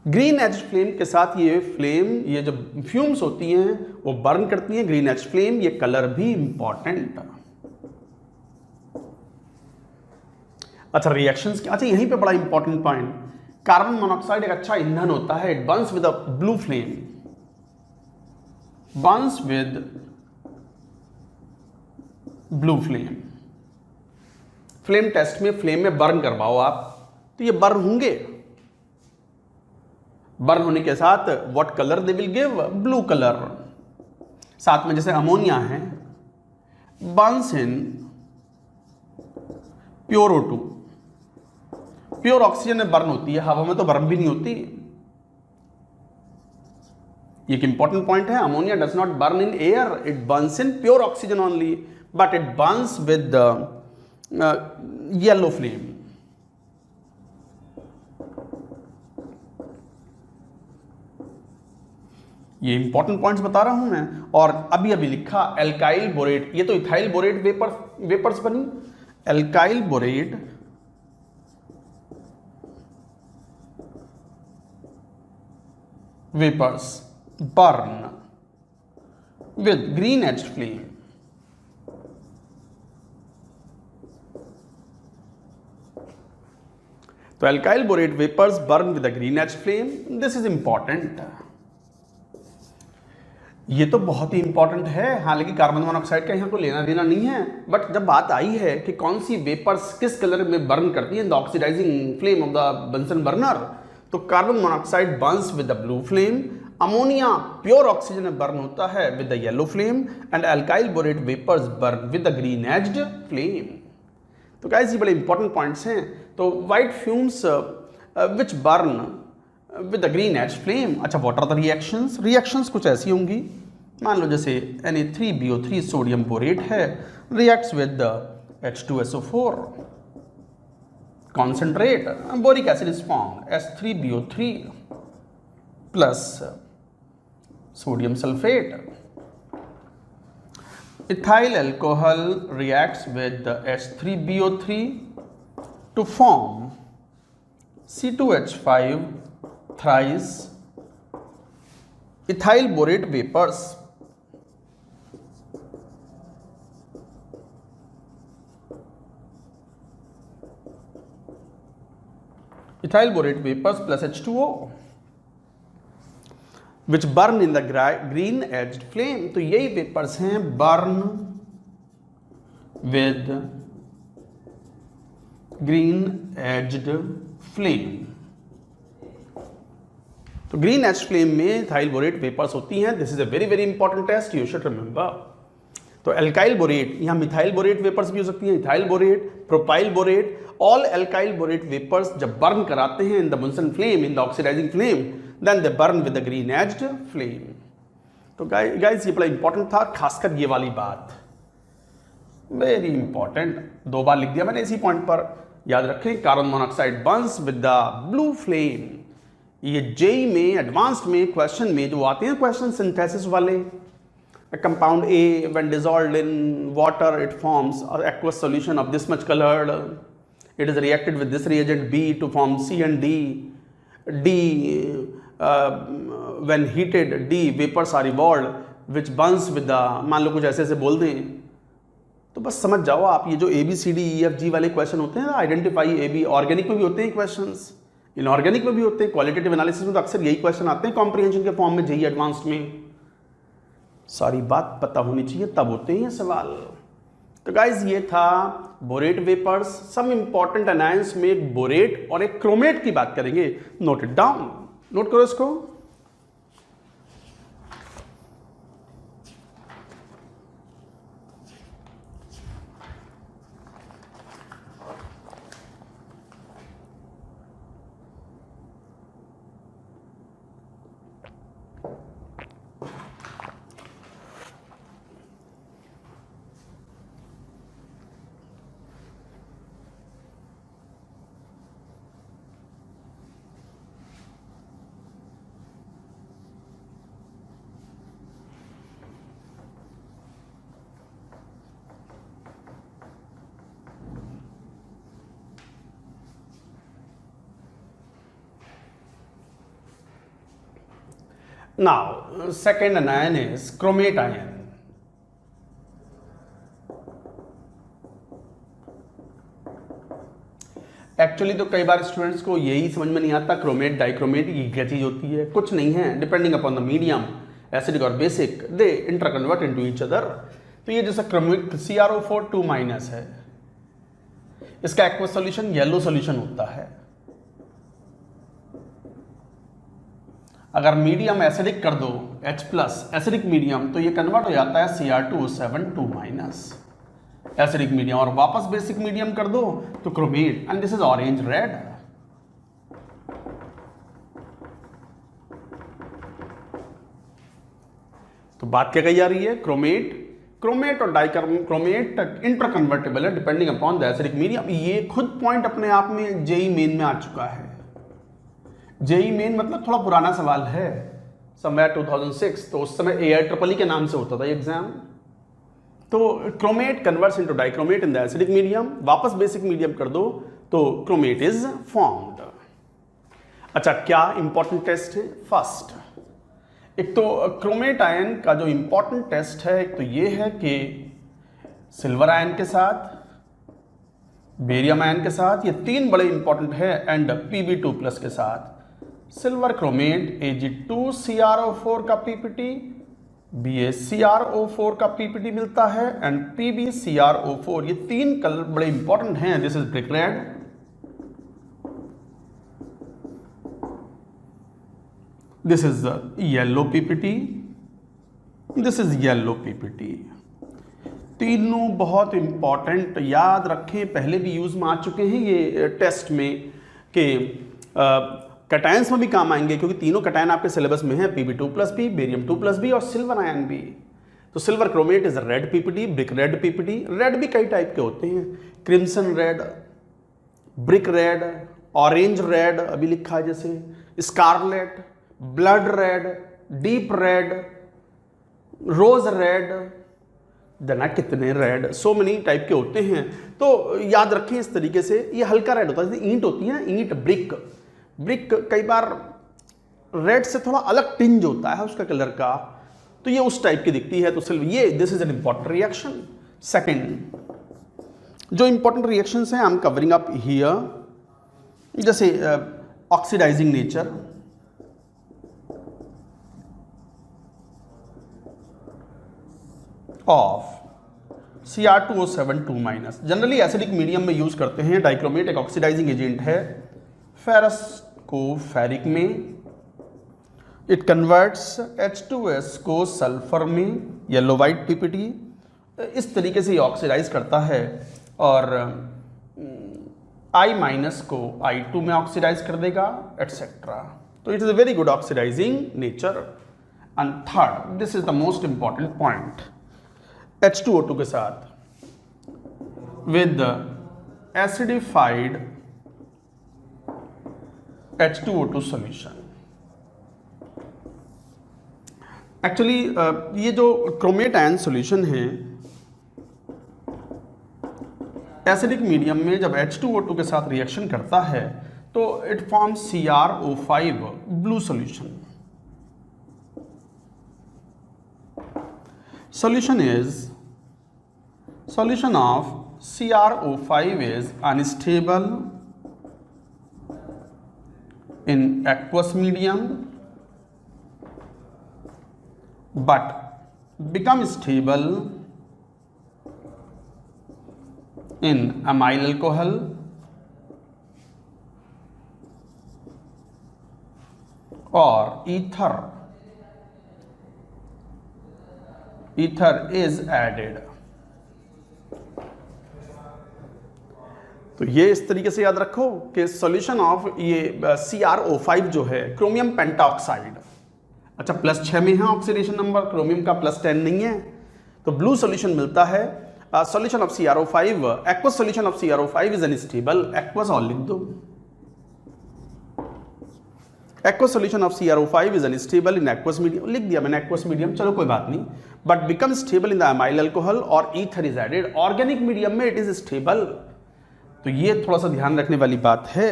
Green edge flame के साथ ये flame, ये जो fumes होती हैं वो burn करती हैं ग्रीन एज फ्लेम। ये कलर भी इंपॉर्टेंट। अच्छा रिएक्शंस, अच्छा यहीं पे बड़ा इंपॉर्टेंट पॉइंट, कार्बन मोनोऑक्साइड एक अच्छा ईंधन होता है, it burns with a blue flame, burns with blue flame. Flame test में फ्लेम में बर्न करवाओ आप, तो ये बर्न होंगे। बर्न होने के साथ what colour they will give, blue colour. साथ में जैसे अमोनिया है, Burns in pure O2, pure oxygen में बर्न होती है, हवा में तो बर्न भी नहीं होती। ये एक इंपॉर्टेंट पॉइंट है। Ammonia does not burn in air, it Burns in pure oxygen only, but it burns with yellow flame. ये इंपॉर्टेंट पॉइंट्स बता रहा हूं मैं। और अभी अभी लिखा एल्काइल बोरेट, ये तो इथाइल बोरेट वेपर्स बनी। Alkyl borate vapours burn with green edge flame. तो alkyl borate vapours burn with a green edge flame, this is important. ये तो बहुत ही इंपॉर्टेंट है। हालांकि कार्बन मोनोऑक्साइड का यहाँ को लेना देना नहीं है, बट जब बात आई है कि कौन सी वेपर्स किस कलर में बर्न करती है the oxidising flame of the Bunsen burner, तो carbon monoxide burns with the blue flame, ammonia pure oxygen में बर्न होता है with the yellow flame, and alkyl borate vapours burn with the green edged flame. तो guys ये बड़े important points हैं। तो white fumes which burn with the green edge flame. अच्छा, what are the reactions? Reactions कुछ ऐसी होंगी, मान लो जैसे Na3BO3 सोडियम बोरेट है, reacts with H2SO4 concentrate, boric acid is formed H3BO3 plus sodium sulphate. Ethyl alcohol reacts with the H3BO3 to form C2H5 thrice ethyl borate vapors. Ethyl borate vapors plus H2O which burn in the green edged flame. तो यही vapours हैं burn with green edged flame. तो green edged flame में ethyl borate vapours होती हैं। This is a very very important test, you should remember. तो alkyl borate, यहाँ methyl borate vapours भी हो सकती हैं, ethyl borate, propyl borate, all alkyl borate vapours जब बर्न कराते हैं in the Bunsen flame, in the oxidising flame, then they burn with the green edged flame. तो गाइस ये बड़ा इंपॉर्टेंट था, खासकर ये वाली बात वेरी इंपॉर्टेंट। 2 बार लिख दिया मैंने इसी पॉइंट पर, याद रखें। Carbon monoxide burns with the blue flame. ये जेई में एडवांस्ड में क्वेश्चन में जो आते हैं क्वेश्चन सिंथेसिस वाले, compound A when dissolved in water it forms aqueous solution of this much coloured, it is reacted with this reagent B to form C and D, when heated D vapours are evolved which burns with the, मान लो कुछ ऐसे ऐसे बोल दें तो बस समझ जाओ आप। ये जो ABCDEFG वाले क्वेश्चन होते हैं ना, आइडेंटिफाई AB, ऑर्गेनिक में भी होते हैं क्वेश्चंस, इनऑर्गेनिक में भी होते हैं, क्वालिटेटिव एनालिसिस में तो अक्सर यही क्वेश्चन आते हैं कॉम्प्रिहेंशन के फॉर्म में, जेईई एडवांस्ड में। सारी बात पता होनी चाहिए तब होते हैं ये सवाल। तो गाइज ये था borate vapours. Some important anions में एक बोरेट और एक क्रोमेट की बात करेंगे, नोट इट डाउन, नोट करो इसको। Now, second anion is chromate ion. Actually तो कई बार स्टूडेंट्स को यही समझ में नहीं आता क्रोमेट डाइक्रोमेट ये क्या चीज होती है। कुछ नहीं है, depending upon the medium acidic और बेसिक दे इंटरकन्वर्ट इनटू ईच अदर। तो ये जैसा क्रोमेट CrO4 2- है, इसका एक्वस सॉल्यूशन येलो सॉल्यूशन होता है। अगर मीडियम एसिडिक कर दो H+ एसिडिक मीडियम, तो ये कन्वर्ट हो जाता है Cr2O7 2-। एसिडिक मीडियम और वापस बेसिक मीडियम कर दो तो chromate, and this is orange red. तो बात क्या कही जा रही है, क्रोमेट और डाइक्रोमेट इंटरकन्वर्टेबल है depending upon the acidic medium. ये खुद पॉइंट अपने आप में जेई मेन में आ चुका है। जेई मेन मतलब थोड़ा पुराना सवाल है, समवेयर 2006, तो उस समय AIEEE के नाम से होता था एग्जाम। तो chromate converts into dichromate in the acidic medium, वापस बेसिक मीडियम कर दो तो क्रोमेट इज फॉर्म्ड। अच्छा, क्या इंपॉर्टेंट टेस्ट है? फर्स्ट, एक तो क्रोमेट आयन का जो इंपॉर्टेंट टेस्ट है, एक तो ये है कि सिल्वर आयन के साथ, बेरियम आयन के साथ, ये तीन बड़े इंपॉर्टेंट है, एंड Pb2+ के साथ सिल्वर क्रोमेट Ag2CrO4 का पीपीटी, BaCrO4 का पीपीटी मिलता है, एंड PbCrO4, ये तीन कलर बड़े इंपॉर्टेंट हैं। This is brick red, this is yellow PPT, this is yellow PPT. तीनों बहुत इंपॉर्टेंट, याद रखें, पहले भी यूज में आ चुके हैं ये टेस्ट में, कि कटायंस में भी काम आएंगे, क्योंकि तीनों कटायन आपके सिलेबस में है, Pb2+ भी, बेरियम 2+ भी और सिल्वर आयन भी। तो silver chromate is red PPT, brick red PPT. Red भी कई टाइप के होते हैं, crimson red, brick red, orange red अभी लिखा है जैसे, scarlet, blood red, deep red, rose red, देना कितने रेड, सो मेनी टाइप के होते हैं। तो याद रखें इस तरीके से। ये हल्का रेड होता है, जैसे ईंट होती है ना, ईंट, ब्रिक कई बार रेड से थोड़ा अलग टिंज होता है उसका कलर का, तो ये उस टाइप की दिखती है। तो सिर्फ ये, this is an important reaction. Second, जो इंपॉर्टेंट रिएक्शंस हैं I am covering up here, जैसे oxidizing nature, of Cr2O7 2-। Generally acidic medium में यूज करते हैं। डाइक्रोमेट एक ऑक्सीडाइजिंग एजेंट है, फेरस को फेरिक में, इट कन्वर्ट्स H2S को सल्फर में, येलो वाइट पीपीटी, इस तरीके से ये ऑक्सीडाइज करता है, और I- को I2 में ऑक्सीडाइज कर देगा, एटसेट्रा। तो it is a very good oxidising nature. And third, this is the most important point, H2O2 के साथ with acidified H2O2 solution. Actually ये जो क्रोमेट आयन सॉल्यूशन है एसिडिक मीडियम में, जब H2O2 के साथ रिएक्शन करता है तो it forms CrO5 blue solution. Solution of CrO5 is unstable in aqueous medium but become stable in amyl alcohol or ether is added। तो ये इस तरीके से याद रखो कि सॉल्यूशन ऑफ ये CrO5 जो है क्रोमियम पेंटाऑक्साइड, अच्छा +6 में है ऑक्सीडेशन नंबर, क्रोमियम का +10 नहीं है, तो ब्लू सॉल्यूशन मिलता है। Solution of CrO5, aqueous solution of CrO5 is unstable, aqueous और लिख दो, aqueous solution of CrO5 is unstable in aqueous medium, लिख दिया मैंने एक्वस मीडियम, चलो कोई बात नहीं, but become stable in the amyl alcohol और ether is added. Organic medium में इट इज स्टेबल, तो ये थोड़ा सा ध्यान रखने वाली बात है।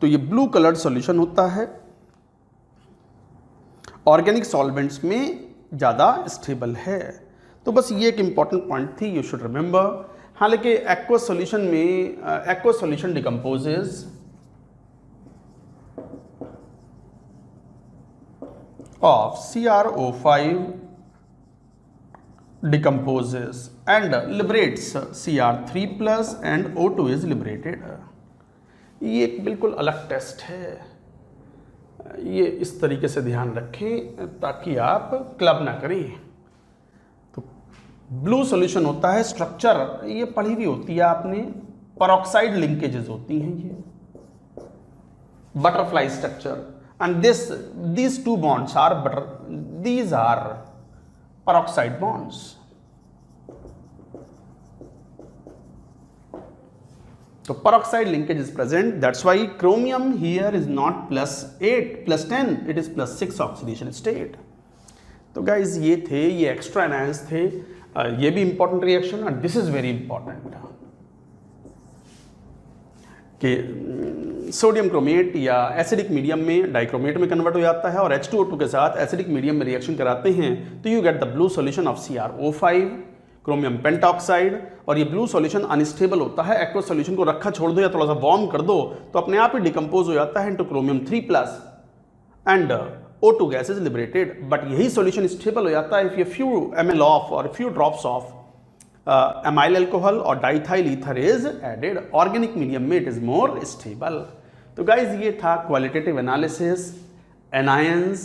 तो ये ब्लू कलर्ड सॉल्यूशन होता है, ऑर्गेनिक सॉल्वेंट्स में ज़्यादा स्टेबल है। तो बस ये एक इंपॉर्टेंट पॉइंट थी, यू शुड रिमेंबर। हालांकि एक्वस सॉल्यूशन में aqueous solution decomposes of CrO5 decomposes and liberates Cr3+ and O2 is liberated। ये एक बिल्कुल अलग टेस्ट है, ये इस तरीके से ध्यान रखें ताकि आप क्लब ना करें। तो ब्लू सॉल्यूशन होता है स्ट्रक्चर, ये पढ़ी हुई होती है आपने, पेरोक्साइड लिंकेजेस होती हैं ये, butterfly structure, and these two bonds are these are peroxide bonds. So peroxide linkage is present, that's why chromium here is not +8 +10, it is +6 oxidation state. तो गाइज ये थे, ये एक्स्ट्रा एनायंस थे, ये भी इंपॉर्टेंट रिएक्शन, और this is very important कि sodium chromate या एसिडिक मीडियम में डाइक्रोमेट में कन्वर्ट हो जाता है और H2O2 के साथ एसिडिक मीडियम में रिएक्शन कराते हैं तो you get the blue solution of CrO5 chromium pentoxide. और ये ब्लू सॉल्यूशन अनस्टेबल होता है, एक्वस सॉल्यूशन को रखा छोड़ दो या थोड़ा सा वार्म कर दो तो अपने आप ही डिकम्पोज हो जाता है into chromium 3+ and O2 gas is liberated। But यही सॉल्यूशन स्टेबल हो जाता है इफ ये few ml of or few drops of amyl alcohol और diethyl ether is added. Organic medium में इट इज मोर स्टेबल। तो गाइज ये था qualitative analysis, anions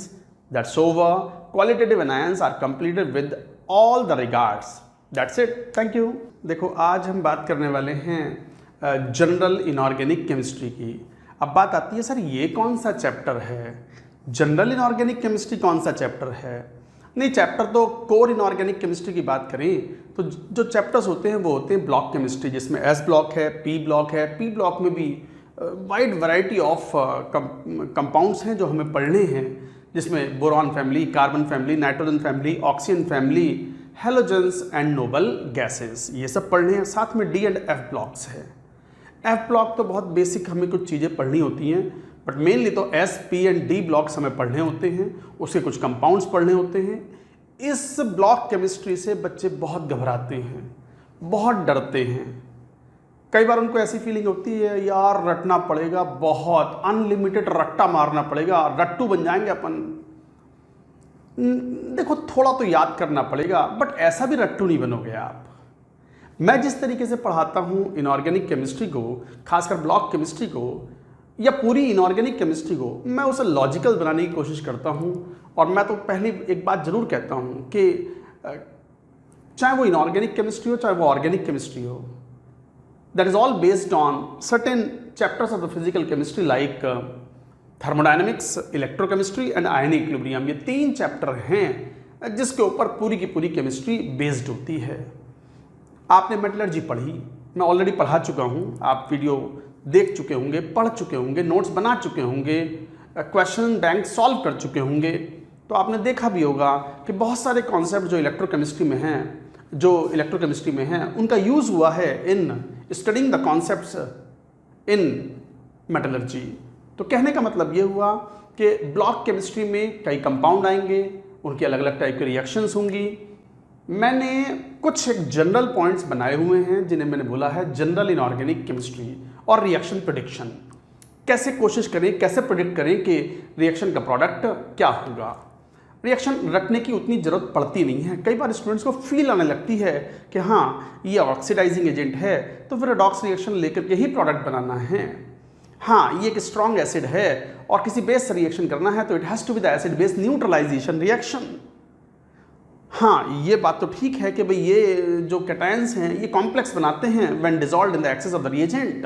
that's over. Qualitative anions are completed with all the regards, that's it, thank you. देखो आज हम बात करने वाले हैं जनरल इनऑर्गेनिक केमिस्ट्री की। अब बात आती है सर ये कौन सा चैप्टर है, जनरल इनऑर्गेनिक केमिस्ट्री कौन सा चैप्टर है? नहीं, चैप्टर तो कोर इनऑर्गेनिक केमिस्ट्री की बात करें तो जो चैप्टर्स होते हैं वो होते हैं ब्लॉक केमिस्ट्री, जिसमें S ब्लॉक है, P ब्लॉक है। P ब्लॉक में भी वाइड वैरायटी ऑफ कंपाउंड्स हैं जो हमें पढ़ने हैं, जिसमें boron family, carbon family, nitrogen family, oxygen family, halogens and noble gases, ये सब पढ़ने हैं। साथ में D एंड F ब्लॉक्स है। F ब्लॉक तो बहुत बेसिक हमें कुछ चीज़ें पढ़नी होती हैं, बट मेनली तो S, P and D blocks हमें पढ़ने होते हैं, उसके कुछ कंपाउंड्स पढ़ने होते हैं। इस ब्लॉक केमिस्ट्री से बच्चे बहुत घबराते हैं, बहुत डरते हैं। कई बार उनको ऐसी फीलिंग होती है यार रटना पड़ेगा, बहुत अनलिमिटेड रट्टा मारना पड़ेगा, रट्टू बन जाएंगे अपन। देखो थोड़ा तो याद करना पड़ेगा, बट ऐसा भी रट्टू नहीं बनोगे आप। मैं जिस तरीके से पढ़ाता हूँ इनऑर्गेनिक केमिस्ट्री को, खासकर ब्लॉक केमिस्ट्री को या पूरी इनऑर्गेनिक केमिस्ट्री को, मैं उसे लॉजिकल बनाने की कोशिश करता हूँ। और मैं तो पहले एक बात जरूर कहता हूँ कि चाहे वो इनऑर्गेनिक केमिस्ट्री हो, चाहे वो ऑर्गेनिक केमिस्ट्री हो, that is all based on certain chapters of the physical chemistry like thermodynamics, electrochemistry and ionic equilibrium. ये 3 चैप्टर हैं जिसके ऊपर पूरी की पूरी केमिस्ट्री बेस्ड होती है। आपने मेटलर्जी पढ़ी, मैं ऑलरेडी पढ़ा चुका हूँ, आप वीडियो देख चुके होंगे, पढ़ चुके होंगे, नोट्स बना चुके होंगे, क्वेश्चन बैंक सॉल्व कर चुके होंगे। तो आपने देखा भी होगा कि बहुत सारे कॉन्सेप्ट जो इलेक्ट्रोकेमिस्ट्री में हैं, उनका यूज़ हुआ है इन studying the concepts in metallurgy. तो कहने का मतलब ये हुआ कि ब्लॉक केमिस्ट्री में कई कंपाउंड आएंगे, उनकी अलग अलग टाइप की रिएक्शंस होंगी। मैंने कुछ एक जनरल पॉइंट्स बनाए हुए हैं जिन्हें मैंने बोला है जनरल इनऑर्गेनिक केमिस्ट्री और रिएक्शन प्रेडिक्शन। कैसे कोशिश करें, कैसे प्रेडिक्ट करें कि रिएक्शन का प्रोडक्ट क्या होगा। रिएक्शन रखने की उतनी ज़रूरत पड़ती नहीं है। कई बार स्टूडेंट्स को फील आने लगती है कि हाँ ये ऑक्सीडाइजिंग एजेंट है तो फिर रेडॉक्स रिएक्शन लेकर के ही प्रोडक्ट बनाना है। हाँ ये एक स्ट्रॉन्ग एसिड है और किसी बेस से रिएक्शन करना है तो it has to be the acid base neutralisation reaction. हाँ ये बात तो ठीक है कि भाई ये जो कैटायंस हैं ये कॉम्प्लेक्स बनाते हैं when dissolved in the excess of the reagent,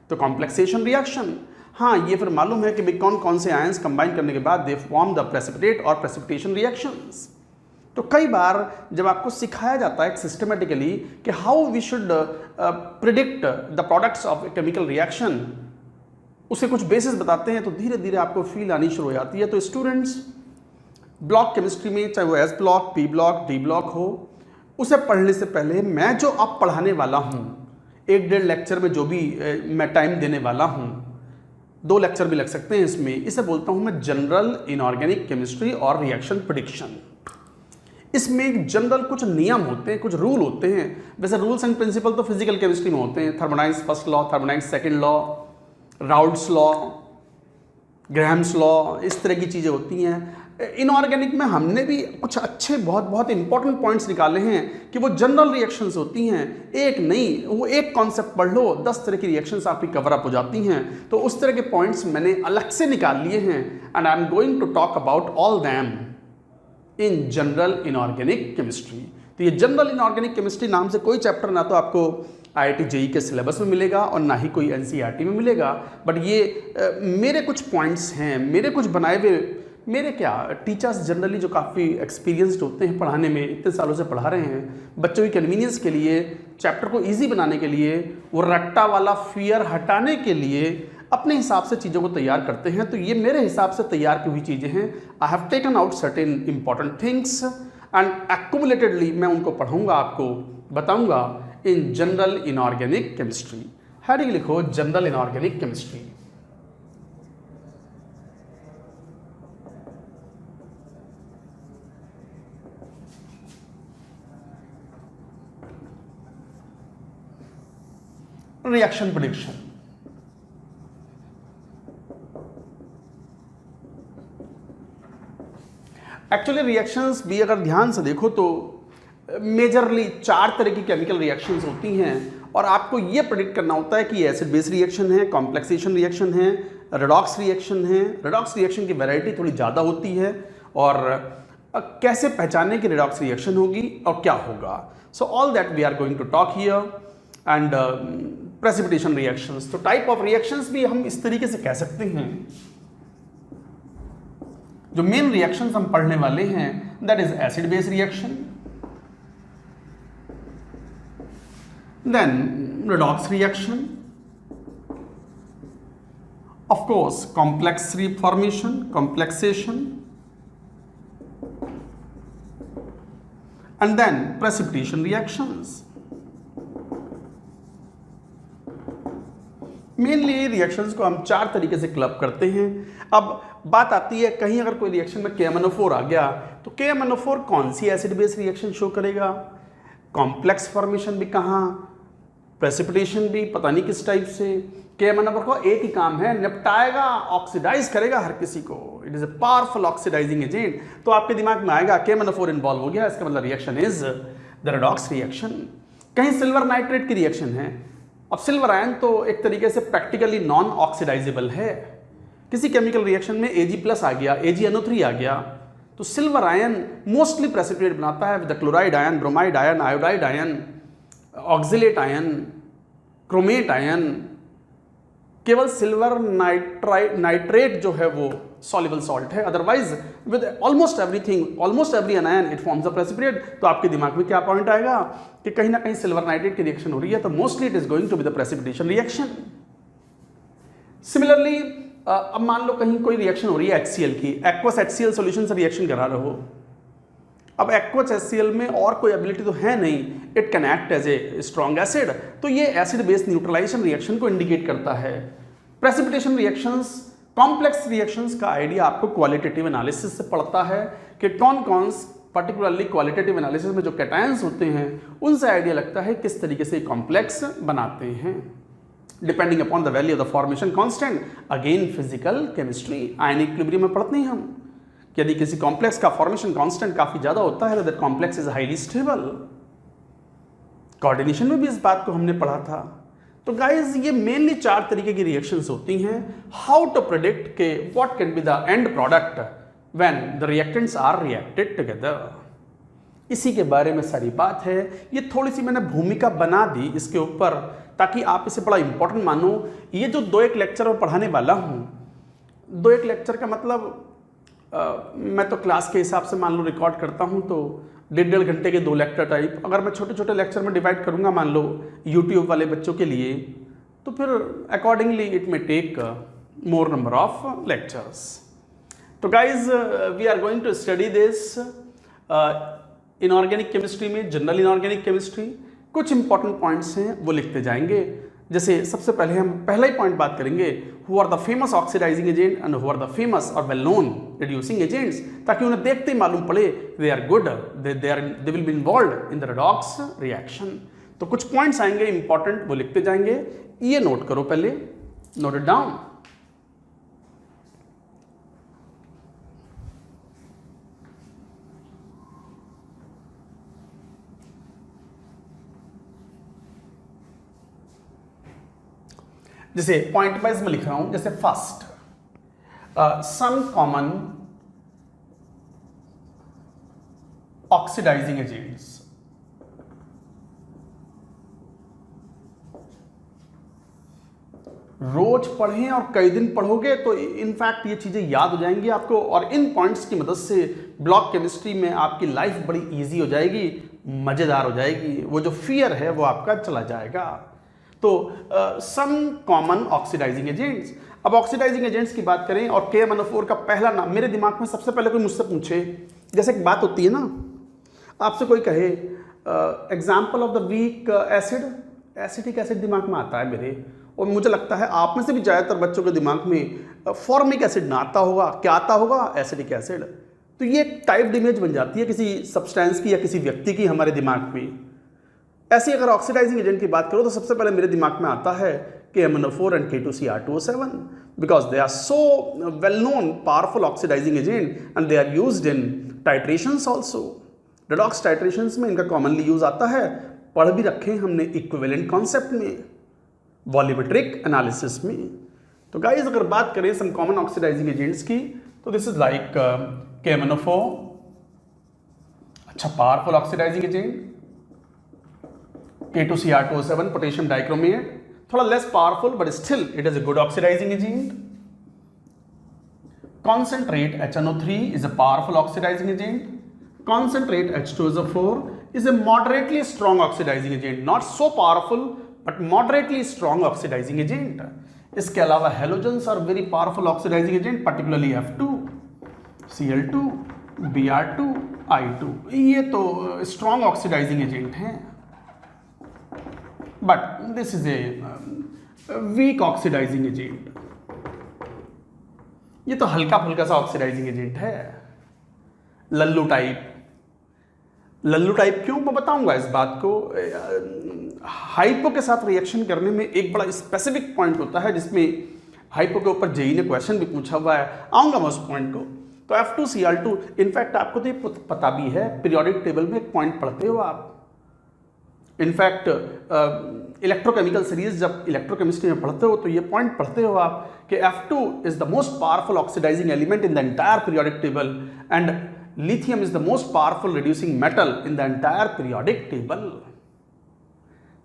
तो कॉम्प्लेक्सेशन रिएक्शन। हाँ ये फिर मालूम है कि भाई कौन कौन से आयंस कंबाइन करने के बाद दे फॉर्म द प्रेसिपिटेट और प्रेसिपिटेशन रिएक्शंस। तो कई बार जब आपको सिखाया जाता है सिस्टमेटिकली कि how we should predict the products of chemical reaction, उसके कुछ बेसिस बताते हैं तो धीरे धीरे आपको फील आनी शुरू हो जाती है। तो स्टूडेंट्स ब्लॉक केमिस्ट्री में चाहे वो S block, P block, D block हो, उसे पढ़ने से पहले मैं जो अब पढ़ाने वाला हूँ 1-1.5 लेक्चर में जो भी मैं टाइम देने वाला हूँ, 2 लेक्चर भी लग सकते हैं इसमें, इसे बोलता हूँ मैं जनरल इनऑर्गेनिक केमिस्ट्री और रिएक्शन प्रेडिक्शन। इसमें एक जनरल कुछ नियम होते हैं, कुछ रूल होते हैं। वैसे रूल्स एंड प्रिंसिपल तो फिजिकल केमिस्ट्री में होते हैं, thermodynamics first law, thermodynamics second law, Raoult's law, Graham's law, इस तरह की चीज़ें होती हैं। इनऑर्गेनिक में हमने भी कुछ अच्छे बहुत इंपॉर्टेंट पॉइंट्स निकाले हैं कि वो जनरल रिएक्शंस होती हैं, एक नहीं, वो एक कॉन्सेप्ट पढ़ लो 10 तरह की रिएक्शंस आपकी कवर अप हो जाती हैं। तो उस तरह के पॉइंट्स मैंने अलग से निकाल लिए हैं and I am going to talk about all them in general inorganic chemistry. तो ये जनरल इनऑर्गेनिक केमिस्ट्री नाम से कोई चैप्टर ना तो आपको IIT JEE के सिलेबस में मिलेगा और ना ही कोई NCERT में मिलेगा, बट ये मेरे कुछ पॉइंट्स हैं, मेरे कुछ बनाए हुए, मेरे क्या टीचर्स जनरली जो काफ़ी एक्सपीरियंस्ड होते हैं पढ़ाने में, इतने सालों से पढ़ा रहे हैं, बच्चों की कन्वीनियंस के लिए, चैप्टर को ईजी बनाने के लिए, वो रट्टा वाला फियर हटाने के लिए अपने हिसाब से चीज़ों को तैयार करते हैं। तो ये मेरे हिसाब से तैयार की हुई चीज़ें हैं। I have taken out certain important things and accumulatedly मैं उनको पढ़ाऊंगा, आपको बताऊंगा in general inorganic chemistry. Heading लिखो general inorganic chemistry. Reaction prediction. Actually reactions भी अगर ध्यान से देखो तो मेजरली 4 तरह की केमिकल रिएक्शंस होती हैं और आपको ये प्रेडिक्ट करना होता है कि एसिड बेस रिएक्शन है, कॉम्प्लेक्सेशन रिएक्शन है, रेडॉक्स रिएक्शन है। रेडॉक्स रिएक्शन की वैरायटी थोड़ी ज़्यादा होती है और कैसे पहचानने की रेडॉक्स रिएक्शन होगी और क्या होगा। So all that we are going to talk here and precipitation reactions. तो टाइप ऑफ रिएक्शंस भी हम इस तरीके से कह सकते हैं। जो मेन रिएक्शंस हम पढ़ने वाले हैं that is acid base reaction, then redox reaction, of course complex reformation, complexation, and then precipitation reactions. Mainly reactions को हम 4 तरीके से क्लब करते हैं। अब बात आती है कहीं अगर कोई रिएक्शन में KMnO4 आ गया तो KMnO4 कौन सी एसिड बेस रिएक्शन शो करेगा, कॉम्प्लेक्स फॉर्मेशन भी कहाँ, प्रेसिपिटेशन भी पता नहीं किस टाइप से। KMnO4 का एक ही काम है, निपटाएगा, ऑक्सीडाइज करेगा हर किसी को। It is a powerful oxidising agent. तो आपके दिमाग में आएगा KMnO4 इन्वॉल्व हो गया, इसका मतलब reaction is the redox reaction. कहीं सिल्वर नाइट्रेट की रिएक्शन है। अब सिल्वर आयन तो एक तरीके से प्रैक्टिकली नॉन ऑक्सीडाइजेबल है। किसी केमिकल रिएक्शन में Ag+ आ गया, AgNO3 आ गया, तो सिल्वर आयन मोस्टली प्रेसिपिटेट बनाता है with chloride ion, bromide ion, iodide ion, oxalate ion, chromate ion. केवल सिल्वर नाइट्रेट जो है वो सॉल्युबल सॉल्ट है, otherwise with almost everything, almost every अनायन it forms a precipitate. तो आपके दिमाग में क्या पॉइंट आएगा कि कहीं ना कहीं सिल्वर नाइट्रेट की रिएक्शन हो रही है, तो mostly it is going to be the precipitation reaction. Similarly अब मान लो कहीं कोई रिएक्शन हो रही है HCl की, एक्वस HCl सॉल्यूशन से रिएक्शन करा रहे हो। अब एक्वस HCl में और कोई एबिलिटी तो है नहीं, it can act as a strong acid, तो ये एसिड बेस न्यूट्रलाइजेशन रिएक्शन को इंडिकेट करता है। प्रेसिपिटेशन रिएक्शंस, कॉम्प्लेक्स रिएक्शंस का आइडिया आपको क्वालिटेटिव एनालिसिस से पड़ता है कि कौन कौन पर्टिकुलरली क्वालिटेटिव एनालिसिस में जो कैटायंस होते हैं उनसे आइडिया लगता है किस तरीके से कॉम्प्लेक्स बनाते हैं। Depending upon the value of the formation constant, again physical chemistry, ionic equilibrium में पढ़ते हैं हम कि यदि किसी कॉम्प्लेक्स का फॉर्मेशन कांस्टेंट काफी ज्यादा होता है तो that complex is highly stable. Coordination में भी इस बात को हमने पढ़ा था। तो गाइस ये मेनली 4 तरीके की रिएक्शंस होती हैं। हाउ टू प्रेडिक्ट के what can be the end product when the reactants are reacted together, इसी के बारे में सारी बात है। ये थोड़ी सी मैंने भूमिका बना दी इसके ऊपर ताकि आप इसे बड़ा इंपॉर्टेंट मानो। ये जो 2-1 लेक्चर मैं पढ़ाने वाला हूँ, 2-1 लेक्चर का मतलब मैं तो क्लास के हिसाब से मान लो रिकॉर्ड करता हूँ तो 1.5 घंटे के 2 लेक्चर टाइप। अगर मैं छोटे छोटे लेक्चर में डिवाइड करूँगा मान लो यूट्यूब वाले बच्चों के लिए, तो फिर accordingly it may take more number of lectures. तो guys we are going to study this inorganic chemistry में, जनरल इनऑर्गेनिक केमिस्ट्री। कुछ इंपॉर्टेंट पॉइंट्स हैं वो लिखते जाएंगे। जैसे सबसे पहले हम पहला ही पॉइंट बात करेंगे, who are the famous oxidising agent and who are the famous और वेल नोन रिड्यूसिंग एजेंट्स, ताकि उन्हें देखते ही मालूम पड़े they are good, they will be involved in the redox reaction. तो कुछ पॉइंट्स आएंगे इंपॉर्टेंट, वो लिखते जाएंगे। ये नोट करो पहले, नोट इट डाउन। जैसे पॉइंट वाइज में लिख रहा हूं, जैसे first some common oxidizing agents, रोज पढ़ें और कई दिन पढ़ोगे तो इनफैक्ट ये चीज़ें याद हो जाएंगी आपको, और इन पॉइंट्स की मदद से ब्लॉक केमिस्ट्री में आपकी लाइफ बड़ी इजी हो जाएगी, मज़ेदार हो जाएगी, वो जो फियर है वो आपका चला जाएगा। तो सम कॉमन ऑक्सीडाइजिंग एजेंट्स। अब ऑक्सीडाइजिंग एजेंट्स की बात करें और KMnO4 का पहला नाम मेरे दिमाग में सबसे पहले कोई मुझसे पूछे, जैसे एक बात होती है ना, आपसे कोई कहे example of the weak acid, acetic acid दिमाग में आता है मेरे, और मुझे लगता है आप में से भी ज़्यादातर बच्चों के दिमाग में फॉर्मिक एसिड ना आता होगा। क्या आता होगा? Acidic acid. तो ये एक टाइप्ड इमेज बन जाती है किसी सब्सटेंस की या किसी व्यक्ति की हमारे दिमाग में। ऐसी अगर ऑक्सीडाइजिंग एजेंट की बात करो तो सबसे पहले मेरे दिमाग में आता है KMnO4 and K2Cr2O7 because they are so well known powerful oxidising agent and they are used in titrations also. Redox titrations में इनका कॉमनली यूज आता है, पढ़ भी रखे हमने इक्विवेलेंट कॉन्सेप्ट में, वॉल्यूमेट्रिक एनालिसिस में। तो गाइस अगर बात करें सम कॉमन ऑक्सीडाइजिंग एजेंट्स की तो दिस इज लाइक KMnO4, अच्छा powerful oxidising agent, K2Cr2O7 potassium dichromate, थोड़ा less powerful but still it is a good oxidizing agent. Concentrate HNO3 is a powerful oxidizing agent. Concentrate H2SO4 is a moderately strong oxidizing agent, not so powerful but moderately strong oxidizing agent. इसके अलावा halogens are very powerful oxidising agent, particularly F2, Cl2, Br2, I2, ये तो strong oxidizing agent हैं, but this is a weak oxidizing agent. ये तो हल्का फुल्का सा ऑक्सीडाइजिंग एजेंट है, लल्लू टाइप। लल्लू टाइप क्यों, मैं बताऊंगा इस बात को। हाइपो के साथ रिएक्शन करने में एक बड़ा स्पेसिफिक पॉइंट होता है जिसमें हाइपो के ऊपर जेई ने क्वेश्चन भी पूछा हुआ है, आऊंगा मैं उस पॉइंट को। तो F2Cl2 इनफैक्ट आपको तो ये पता भी है, पीरियोडिक टेबल में एक पॉइंट पढ़ते हो आप। इनफैक्ट इलेक्ट्रोकेमिकल सीरीज जब इलेक्ट्रोकेमिस्ट्री में पढ़ते हो तो ये पॉइंट पढ़ते हो आप कि F2 is the most powerful oxidizing element in the entire periodic table and lithium is the most powerful reducing metal in the entire periodic table.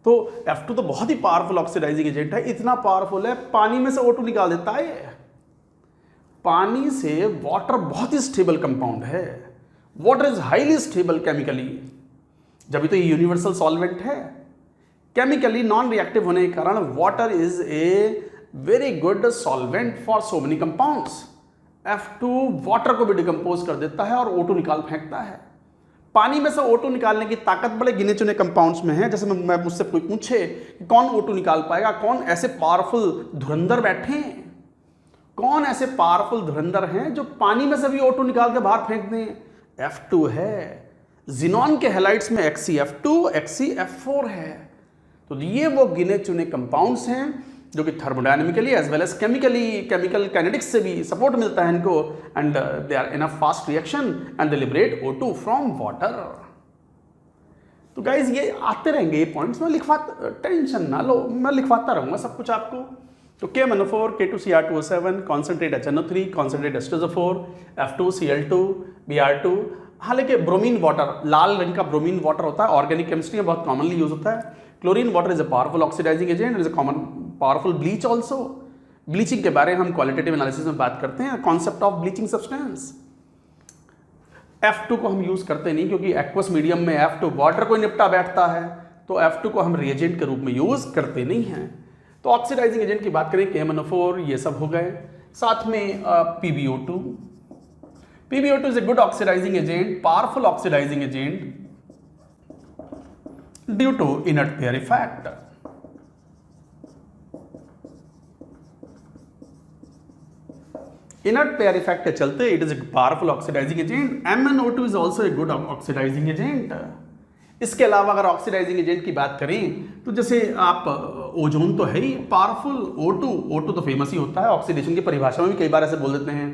तो F2 तो बहुत ही पावरफुल ऑक्सीडाइजिंग एजेंट है, इतना पावरफुल है पानी में से O2 निकाल देता है। पानी से वाटर बहुत ही स्टेबल कंपाउंड है, water is highly stable chemically, जब तो ये यूनिवर्सल सॉल्वेंट है। केमिकली नॉन रिएक्टिव होने के कारण water is a very good solvent for so many compounds. F2 water को भी डिकम्पोज कर देता है और O2 निकाल फेंकता है। पानी में से O2 निकालने की ताकत बड़े गिने चुने कंपाउंड्स में है। जैसे मैं मुझसे कोई पूछे कि कौन O2 निकाल पाएगा, कौन ऐसे पावरफुल धुरंधर बैठे हैं, कौन ऐसे पावरफुल धुरंधर हैं जो पानी में से भी O2 निकाल के बाहर फेंक दें? F2 है। जिनॉन के हैलाइड्स में XeF2, XeF4 है। तो ये वो गिने चुने कंपाउंड्स हैं जो कि thermodynamically as well as chemical kinetics से भी सपोर्ट मिलता है इनको, and they are in a fast reaction and they liberate O2 from water. तो गाइज ये आते रहेंगे ये पॉइंट्स, मैं टेंशन ना लो, मैं लिखवाता रहूंगा सब कुछ आपको। तो KMnO4, K2Cr2O7, concentrate HNO3, concentrate H2SO4, F2, Cl2, Br2। हालांकि ब्रोमीन वाटर, लाल रंग का ब्रोमीन वाटर होता है, ऑर्गेनिक केमिस्ट्री में बहुत कॉमनली यूज होता है। Chlorine water is a powerful oxidising agent, is a common powerful bleach also. Bleaching के बारे में हम क्वालिटेटिव एनालिसिस में बात करते हैं, concept of bleaching substance. F2 को हम यूज करते नहीं क्योंकि एक्वस मीडियम में F2 वाटर को निपटा बैठता है, तो F2 को हम रिएजेंट के रूप में यूज करते नहीं हैं। तो ऑक्सीडाइजिंग एजेंट की बात करें KMnO4, ये सब हो गए। साथ में PbO2। PbO2 is a good oxidizing agent, powerful oxidizing agent due to inert pair effect. Inert pair effect के चलते it is a powerful oxidizing agent. MnO2 is also a good oxidizing agent. इसके अलावा अगर oxidising agent की बात करें तो जैसे आप ओजोन तो है ही पावरफुल, O2 तो फेमस ही होता है, ऑक्सीडेशन की परिभाषा में भी कई बार ऐसे बोल देते हैं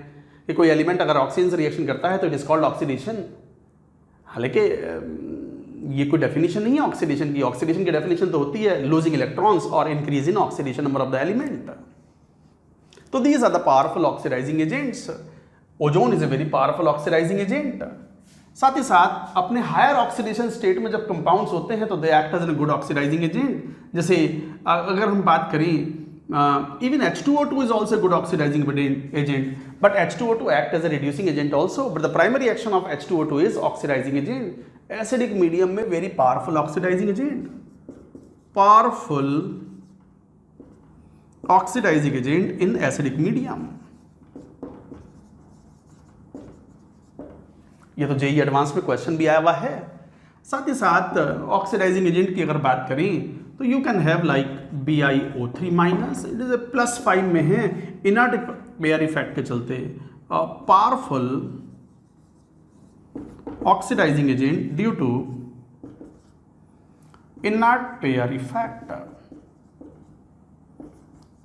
कि कोई एलिमेंट अगर ऑक्सीजन से रिएक्शन करता है तो इट इज कॉल्ड ऑक्सीडेशन। हालांकि ये कोई डेफिनेशन नहीं है ऑक्सीडेशन की। ऑक्सीडेशन की डेफिनेशन तो होती है लूजिंग इलेक्ट्रॉन्स और increase in oxidation number of the element. तो these are the powerful oxidizing agents. Ozone is a very powerful oxidising agent. साथ ही साथ अपने हायर ऑक्सीडेशन स्टेट में जब कंपाउंड्स होते हैं तो they act as a good oxidizing agent. जैसे अगर हम बात करें Even H2O2 is also a good oxidizing agent, but H2O2 act as a reducing agent also, but the primary action of H2O2 is oxidizing agent. Acidic medium में very powerful oxidizing agent, powerful oxidizing agent in acidic medium. ये तो JEE advance में question भी आया हुआ है। साथ ही साथ ऑक्सीडाइजिंग एजेंट की अगर बात करें तो you can have like BiO3 minus, it is a +5 में है, इनर्ट पेयर इफेक्ट के चलते powerful oxidising agent due to inert pair effect.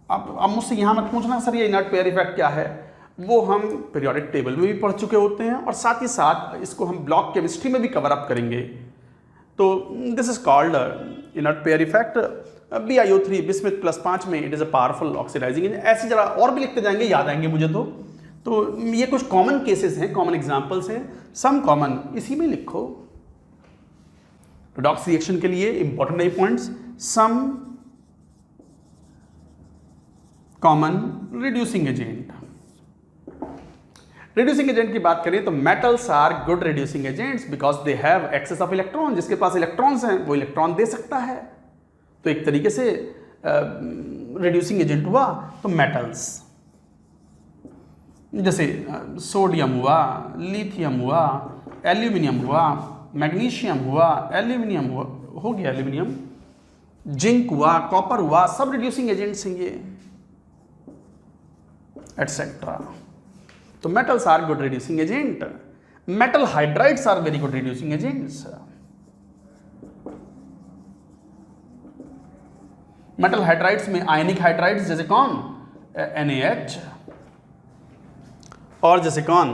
अब मुझसे यहां मत पूछना सर ये इनर्ट पेयर इफेक्ट क्या है, वो हम पीरियोडिक टेबल में भी पढ़ चुके होते हैं और साथ ही साथ इसको हम ब्लॉक केमिस्ट्री में भी कवर अप करेंगे। तो this is called inert pair effect, BiO3 bismuth +5 में, it is a powerful oxidising agent. ऐसी जरा और भी लिखते जाएंगे, याद आएंगे मुझे। तो ये कुछ कॉमन केसेस हैं, कॉमन एग्जांपल्स हैं, सम कॉमन इसी में लिखो। रिडॉक्स रिएक्शन के लिए इंपॉर्टेंट है points, some common reducing agent. Reducing agent की बात करें तो metals are good reducing agents because they have excess of electron. जिसके पास इलेक्ट्रॉन्स हैं वो इलेक्ट्रॉन दे सकता है, तो एक तरीके से रिड्यूसिंग एजेंट हुआ। तो मेटल्स जैसे सोडियम हुआ, लिथियम हुआ, एल्यूमिनियम हुआ, मैग्नीशियम हुआ, एल्यूमिनियम हुआ, हो गया एल्यूमिनियम, जिंक हुआ, कॉपर हुआ, सब रिड्यूसिंग एजेंट्स हैं ये, एटसेट्रा। तो metals are good reducing agent. Metal hydrides are very good reducing agents. Metal hydrides में ionic hydrides जैसे कौन, NaH, और जैसे कौन,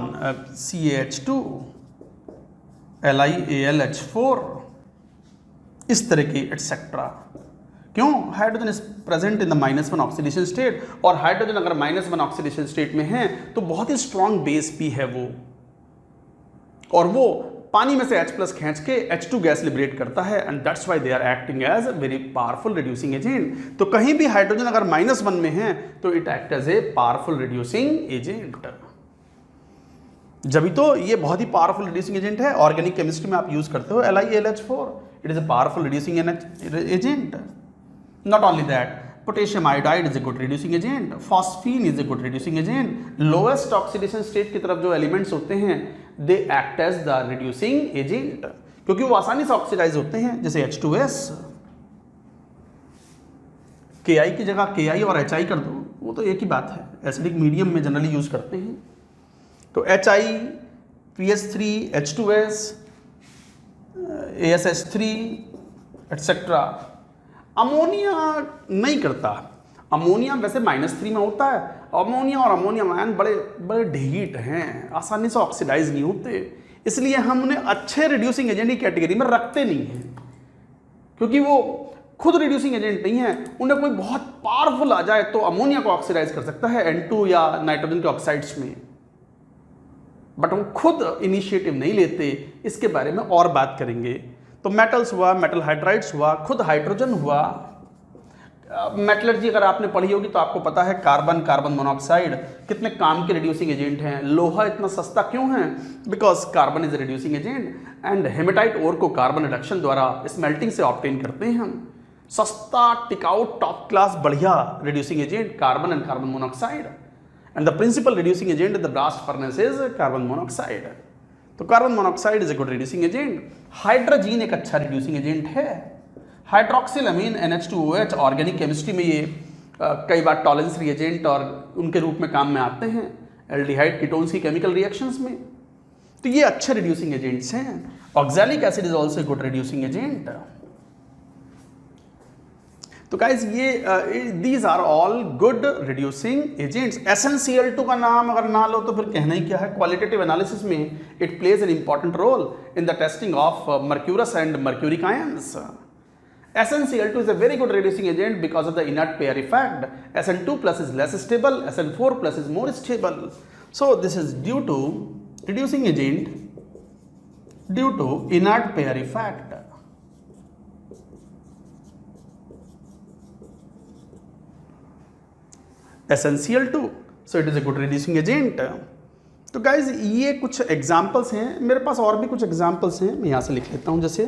CaH2, LiAlH4, इस तरह की एटसेट्रा। क्यों? Hydrogen is present in the -1 oxidation state, और हाइड्रोजन अगर -1 ऑक्सीडेशन स्टेट में है तो बहुत ही स्ट्रॉन्ग बेस भी है वो, और वो पानी में से H+ खींच के H2 गैस लिबरेट करता है, and that's why they are acting as a very powerful reducing agent. तो कहीं भी हाइड्रोजन अगर -1 में है तो it act as a powerful reducing agent. जब तो ये बहुत ही पावरफुल रिड्यूसिंग एजेंट है। ऑर्गेनिक केमिस्ट्री में आप यूज करते हो LiAlH4, it is a powerful reducing agent. Not only that, potassium iodide is a good reducing agent, phosphine is a good reducing agent. Lowest oxidation state की तरफ जो elements होते हैं they act as the reducing agent, क्योंकि वो आसानी से oxidise होते हैं, जैसे H2S। Ki की जगह Ki और Hi कर दो, वो तो एक ही बात है, एसिडिक मीडियम में जनरली यूज करते हैं। तो Hi, PH3, H2S, ASH3 etcetera. Ammonia नहीं करता, अमोनिया वैसे -3 में होता है। अमोनिया और अमोनियम आयन बड़े बड़े ढीठ हैं, आसानी से ऑक्सीडाइज नहीं होते, इसलिए हम उन्हें अच्छे रिड्यूसिंग एजेंट की कैटेगरी में रखते नहीं हैं, क्योंकि वो खुद रिड्यूसिंग एजेंट नहीं है। उन्हें कोई बहुत पावरफुल आ जाए तो अमोनिया को ऑक्सीडाइज कर सकता है N2 या नाइट्रोजन के ऑक्साइड्स में, बट वो खुद इनिशिएटिव नहीं लेते। इसके बारे में और बात करेंगे। तो मेटल्स हुआ, मेटल हाइड्राइड्स हुआ, खुद हाइड्रोजन हुआ। मेटलर्जी अगर आपने पढ़ी होगी तो आपको पता है कार्बन मोनोऑक्साइड कितने काम के रिड्यूसिंग एजेंट हैं। लोहा इतना सस्ता क्यों है? Because carbon is a reducing agent, and hematite ore को कार्बन रिडक्शन द्वारा स्मेल्टिंग से ऑब्टेन करते हैं हम। सस्ता, टिकाऊ, टॉप क्लास, बढ़िया reducing agent carbon and carbon monoxide, and the principal reducing agent in the blast furnace is carbon monoxide. तो carbon monoxide is a good reducing agent. Hydrogen एक अच्छा रिड्यूसिंग एजेंट है। हाइड्रोक्सिलअमीन NH2OH ऑर्गेनिक केमिस्ट्री में ये कई बार Tollens reagent और उनके रूप में काम में आते हैं एल्डिहाइड कीटोन्स की केमिकल रिएक्शंस में। तो ये अच्छे रिड्यूसिंग एजेंट्स हैं। Oxalic acid is also good reducing agent. तो गाइज ये these are all good reducing agents. SnCl2 का नाम अगर ना लो तो फिर कहना ही क्या है। क्वालिटेटिव एनालिसिस में it plays an important role in the testing of mercurous and mercuric ions. SnCl2 is a very good reducing agent because of the inert pair effect. Sn2+ is less stable, Sn4+ is more stable. So this is due to reducing agent due to inert pair effect. essential too, so it is a good reducing agent. तो guys ये कुछ examples हैं, मेरे पास और भी कुछ examples हैं, मैं यहाँ से लिख लेता हूँ। जैसे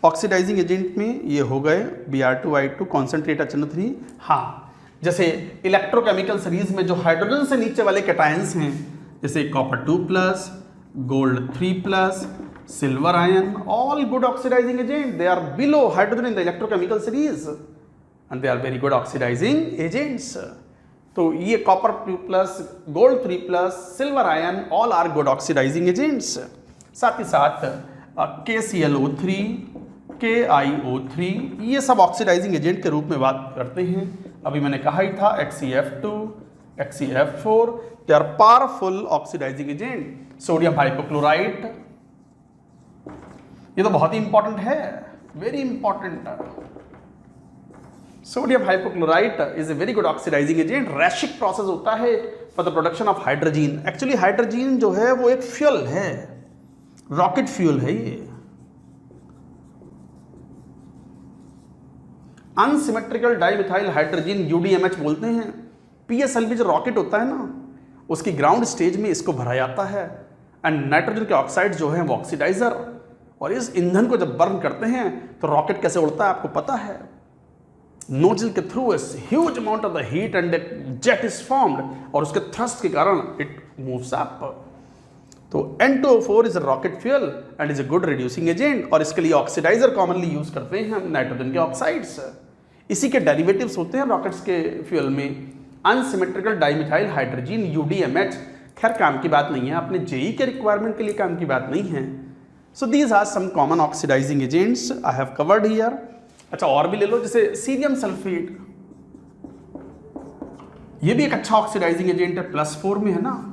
ऑक्सीडाइजिंग एजेंट में ये हो गए Br2I2 कॉन्सेंट्रेट HNO3। हाँ, जैसे इलेक्ट्रोकेमिकल सीरीज में जो हाइड्रोजन से नीचे वाले कैटायंस हैं, जैसे copper 2+, gold 3+, silver ion, all good oxidizing agent, they are below hydrogen in the electrochemical series and they are very good oxidizing agents. तो ये copper 2+, gold 3+, silver ion, all are good oxidizing agents. साथ ही साथ KClO3, KiO3, ये सब oxidising agent के रूप में बात करते हैं। अभी मैंने कहा ही था HCF2, HCF4, they are powerful oxidising agent. Sodium hypochlorite, ये तो बहुत ही इंपॉर्टेंट है, very important. Sodium hypochlorite is a very good oxidizing agent. Raschig process होता है for the production of hydrogen. Actually hydrogen जो है वो एक फ्यूल है, रॉकेट फ्यूल है ये। अनसिमेट्रिकल डाइमिथाइल हाइड्रोजीन UDMH बोलते हैं। PSLV जो रॉकेट होता है ना, उसकी ग्राउंड स्टेज में इसको भरा जाता है एंड नाइट्रोजन के ऑक्साइड जो है वो ऑक्सीडाइजर, और इस ईंधन को जब बर्न करते हैं तो रॉकेट कैसे उड़ता है आपको पता है। नोजल के through huge amount of the heat and jet is formed, और उसके थ्रस्ट के कारण इट मूव्स अप। तो N2O4 is a rocket fuel and is a good reducing agent, और इसके लिए ऑक्सीडाइजर कॉमनली यूज करते हैं हम नाइट्रोजन के ऑक्साइड्स। इसी के डेरिवेटिव्स होते हैं रॉकेट्स के फ्यूल में, अनसिमेट्रिकल डाइमिथाइल हाइड्रोजीन UDMH। खैर काम की बात नहीं है, अपने JEE के रिक्वायरमेंट के लिए काम की बात नहीं है। So these are some common oxidizing agents I have covered here. अच्छा, और भी ले लो, जैसे सीरियम सल्फेट, ये भी एक अच्छा ऑक्सीडाइजिंग एजेंट है, +4 में है ना।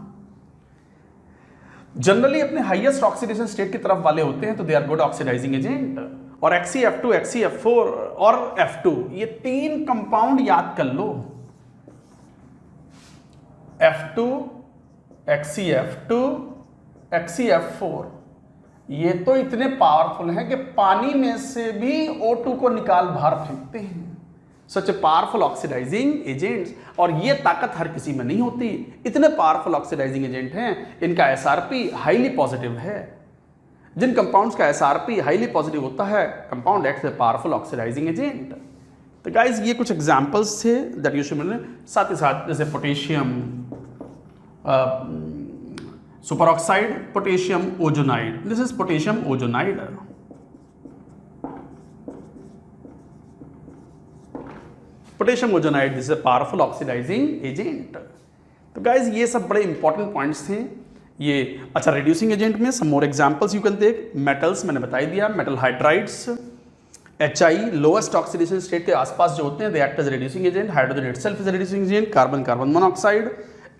जनरली अपने हाईएस्ट ऑक्सीडेशन स्टेट की तरफ वाले होते हैं, तो they are good oxidizing agent. और HCF2, HCF4 और F2, ये 3 कंपाउंड याद कर लो। F2, HCF2, HCF4, ये तो इतने पावरफुल हैं कि पानी में से भी O2 को निकाल बाहर फेंकते हैं। सच ए पावरफुल ऑक्सीडाइजिंग एजेंट्स, और ये ताकत हर किसी में नहीं होती। इतने पावरफुल ऑक्सीडाइजिंग एजेंट हैं, इनका SRP हाईली पॉजिटिव है। जिन कंपाउंड्स का SRP हाईली पॉजिटिव होता है, compound acts a powerful oxidising agent. तो गाइज ये कुछ एग्जांपल्स थे दैट यू शुड नो। साथ ही साथ जैसे potassium super oxide, potassium ozonide, this is potassium ozonide. Potassium ozonide this is a powerful oxidising agent. तो गाइज ये सब बड़े इंपॉर्टेंट पॉइंट्स थे ये। अच्छा, रिड्यूसिंग एजेंट में some more examples you can take. Metals मैंने बता ही दिया, metal hydrides, HI lowest oxidation state के आसपास जो होते हैं they act as reducing agent. Hydrogen itself is reducing agent. Carbon, carbon monoxide.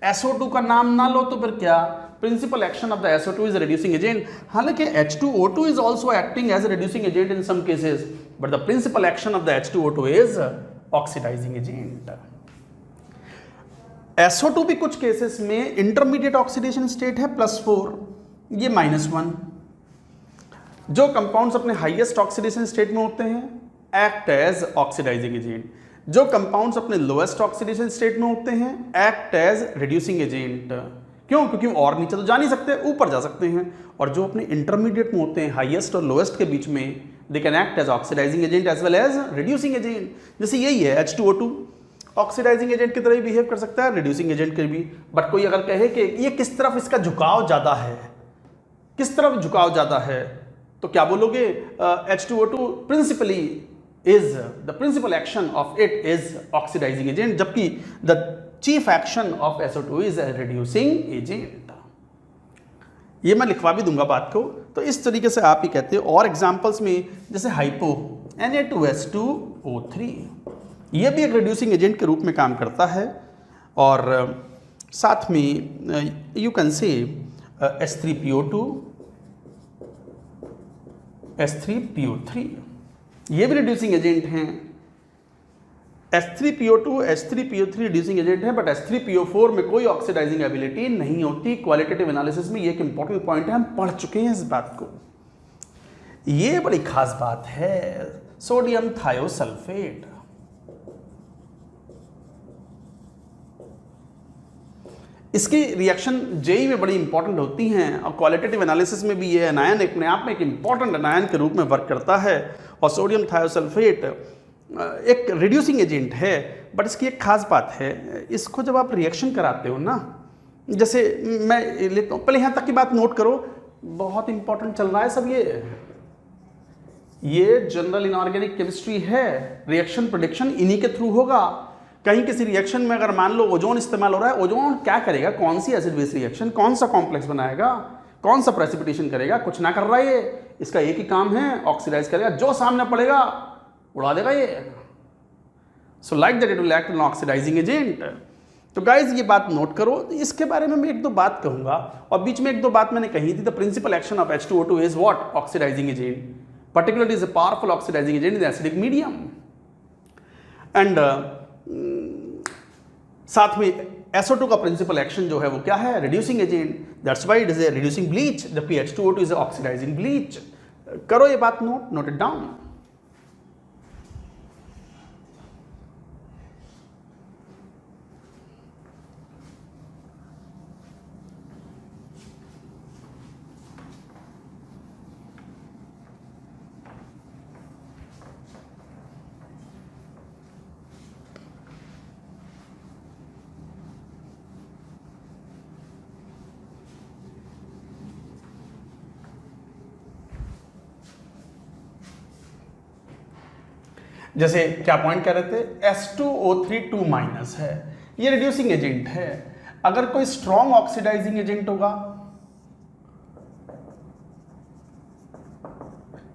SO2 का नाम ना लो तो फिर क्या, principal action of the SO2 is reducing agent. हालांकि H2O2 is also acting as a reducing agent in some cases, but the principal action of the H2O2 is oxidizing agent. SO2 भी कुछ केसेस में intermediate oxidation state है +4, ये -1। जो compounds अपने highest oxidation state में होते हैं एक्ट एज ऑक्सीडाइजिंग एजेंट। जो कंपाउंड्स अपने लोएस्ट ऑक्सीडेशन स्टेट में होते हैं एक्ट एज रिड्यूसिंग एजेंट। क्यों? क्योंकि और नीचे तो जा नहीं सकते, ऊपर जा सकते हैं। और जो अपने इंटरमीडिएट में होते हैं, हाईएस्ट और लोएस्ट के बीच में, they can act as oxidizing agent as well as reducing agent. जैसे यही है H2O2, ऑक्सीडाइजिंग एजेंट की तरह ही बिहेव कर सकता है, रिड्यूसिंग एजेंट के भी। बट कोई अगर कहे कि ये किस तरफ इसका झुकाव ज़्यादा है, किस तरफ झुकाव ज़्यादा है, तो क्या बोलोगे? H2O2 principally is the principal action of it is oxidizing agent, जबकि the chief action of SO2 is reducing agent. ये मैं लिखवा भी दूंगा बात को। तो इस तरीके से आप ही कहते हो। और एग्जांपल्स में जैसे हाइपो Na2S2O3, ये भी एक रिड्यूसिंग एजेंट के रूप में काम करता है। और साथ में you can say S3PO2, S3PO3, ये भी रिड्यूसिंग एजेंट हैं। S3PO2, S3PO3 रिड्यूसिंग एजेंट है, बट S3PO4 में कोई ऑक्सीडाइजिंग एबिलिटी नहीं होती। क्वालिटेटिव एनालिसिस में ये एक इंपॉर्टेंट पॉइंट है, हम पढ़ चुके हैं इस बात को। ये बड़ी खास बात है। सोडियम थायोसल्फेट, इसकी रिएक्शन जेई में बड़ी इंपॉर्टेंट होती हैं और क्वालिटेटिव एनालिसिस में भी ये एनायन अपने आप में एक इंपॉर्टेंट एनायन के रूप में वर्क करता है। और सोडियम थायोसल्फेट एक रिड्यूसिंग एजेंट है, बट इसकी एक खास बात है, इसको जब आप रिएक्शन कराते हो ना, जैसे मैं लेता हूँ, पहले यहाँ तक की बात नोट करो, बहुत इंपॉर्टेंट चल रहा है सब ये जनरल इनऑर्गेनिक केमिस्ट्री है। रिएक्शन प्रेडिक्शन इन्हीं के थ्रू होगा। कहीं किसी रिएक्शन में अगर मान लो ओजोन इस्तेमाल हो रहा है, ओजोन क्या करेगा, कौन सी एसिड बेस रिएक्शन, कौन सा कॉम्प्लेक्स बनाएगा, कौन सा प्रेसिपिटेशन करेगा, कुछ ना कर रहा है ये, इसका एक ही काम है, ऑक्सीडाइज करेगा, जो सामने पड़ेगा उड़ा देगा ये। So like that it will act an oxidizing agent. तो गाइज ये बात नोट करो। इसके बारे में मैं एक दो बात कहूंगा, और बीच में एक दो बात मैंने कही थी। The principal action of H2O2 is what? Oxidizing agent, particularly is a powerful oxidizing agent in the acidic medium. And साथ में SO2 का प्रिंसिपल एक्शन जो है वो क्या है? Reducing agent. That's why it is a reducing bleach, जबकि H2O2 is a oxidising bleach. करो ये बात नोट इट डाउन। जैसे क्या पॉइंट कह रहे थे, H2O3 2- है, ये रिड्यूसिंग एजेंट है। अगर कोई स्ट्रॉन्ग ऑक्सीडाइजिंग एजेंट होगा,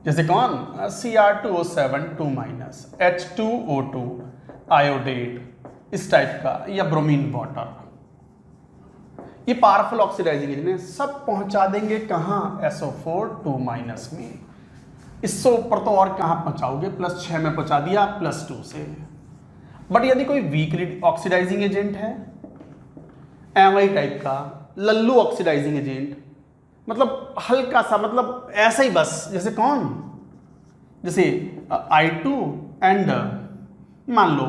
जैसे कौन? Cr2O7 2-, H2O2 आयोडेट, इस टाइप का, या ब्रोमीन वाटर, ये पावरफुल ऑक्सीडाइजिंग एजेंट है। सब पहुंचा देंगे कहां? SO4 2- में। इससे ऊपर तो और कहां पहुंचाओगे? +6 में पहुंचा दिया, +2 से। बट यदि कोई वीक ऑक्सीडाइजिंग एजेंट है, एमआई टाइप का, लल्लू ऑक्सीडाइजिंग एजेंट, मतलब हल्का सा, मतलब ऐसा ही बस, जैसे कौन? जैसे I2 एंड मान लो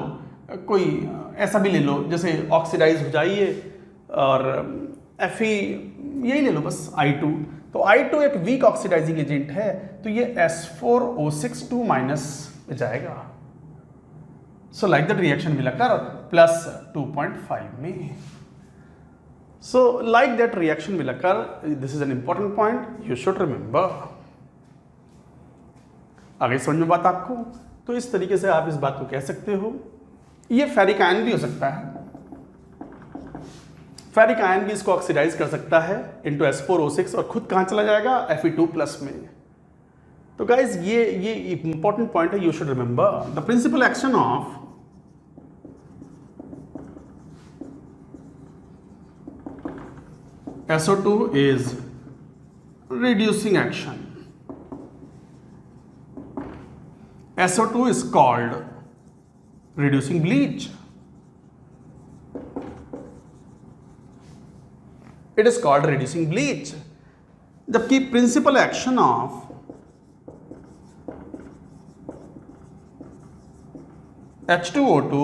कोई ऐसा भी ले लो, जैसे ऑक्सीडाइज हो जाइए और Fe, यही ले लो बस, I2। तो I2 एक वीक ऑक्सीडाइजिंग एजेंट है, तो ये S4O6 2- में जाएगा। सो लाइक दैट रिएक्शन मिलाकर +2.5 में। सो लाइक दैट रिएक्शन मिलाकर, this is an important point, you should remember. आगे समझ में बात आपको? तो इस तरीके से आप इस बात को कह सकते हो। ये फेरिक आयन भी हो सकता है, फेरिक आयन भी इसको ऑक्सीडाइज कर सकता है इनटू S4O6, और खुद कहां चला जाएगा? Fe2+ में। तो गाइज ये इंपॉर्टेंट पॉइंट है, you should remember. The principal action of SO2 is reducing action. SO2 is called reducing bleach. It is called reducing bleach. जबकि principal action of H2O2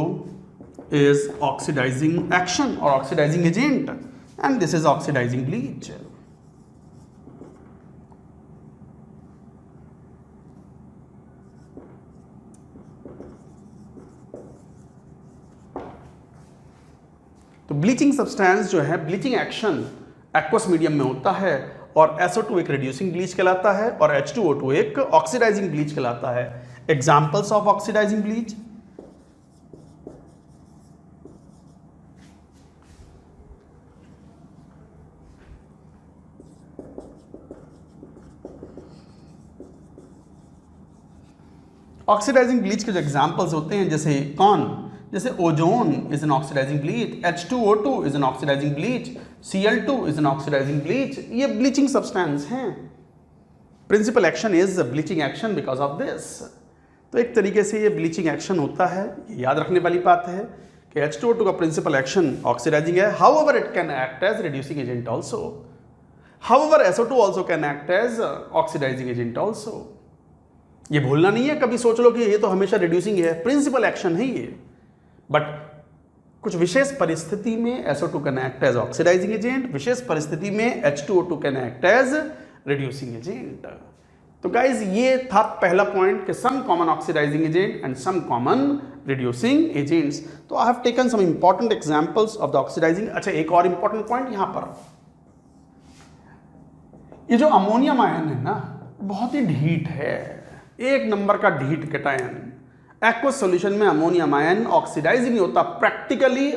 is oxidizing action or oxidizing agent, and this is oxidizing bleach. तो bleaching substance जो है, bleaching action aqueous medium में होता है, और SO2 एक reducing bleach कहलाता है, और H2O2 एक ऑक्सीडाइजिंग ब्लीच कहलाता है। Examples of oxidizing bleach, oxidizing bleach के जो एग्जाम्पल्स होते हैं, जैसे कौन? जैसे ozone is an oxidizing bleach, H2O2 is an oxidizing bleach, Cl2 is an oxidizing bleach. ये ब्लीचिंग सब्सटेंस हैं। Principal action is bleaching action because of this. तो एक तरीके से ये ब्लीचिंग एक्शन होता है। याद रखने वाली बात है कि H2O2 का प्रिंसिपल एक्शन ऑक्सीडाइजिंग है, however it can act as reducing agent also, however SO2 also can act as oxidizing agent also. ये भूलना नहीं है, कभी सोच लो कि ये तो हमेशा रिड्यूसिंग है, प्रिंसिपल एक्शन है ये। बट कुछ विशेष परिस्थिति में SO2 can act as oxidizing agent, विशेष परिस्थिति में H2O2 can act as reducing agent. तो गाइज ये था पहला पॉइंट कि some common oxidizing agent and some common reducing agents. तो I have taken some important examples of the oxidizing. अच्छा, एक और इंपॉर्टेंट पॉइंट यहां पर, ये जो अमोनियम आयन है ना बहुत ही ढीठ है, एक नंबर का ढीठ कैटायन। एक्वस सॉल्यूशन में अमोनियम आयन ऑक्सीडाइज नहीं होता, practically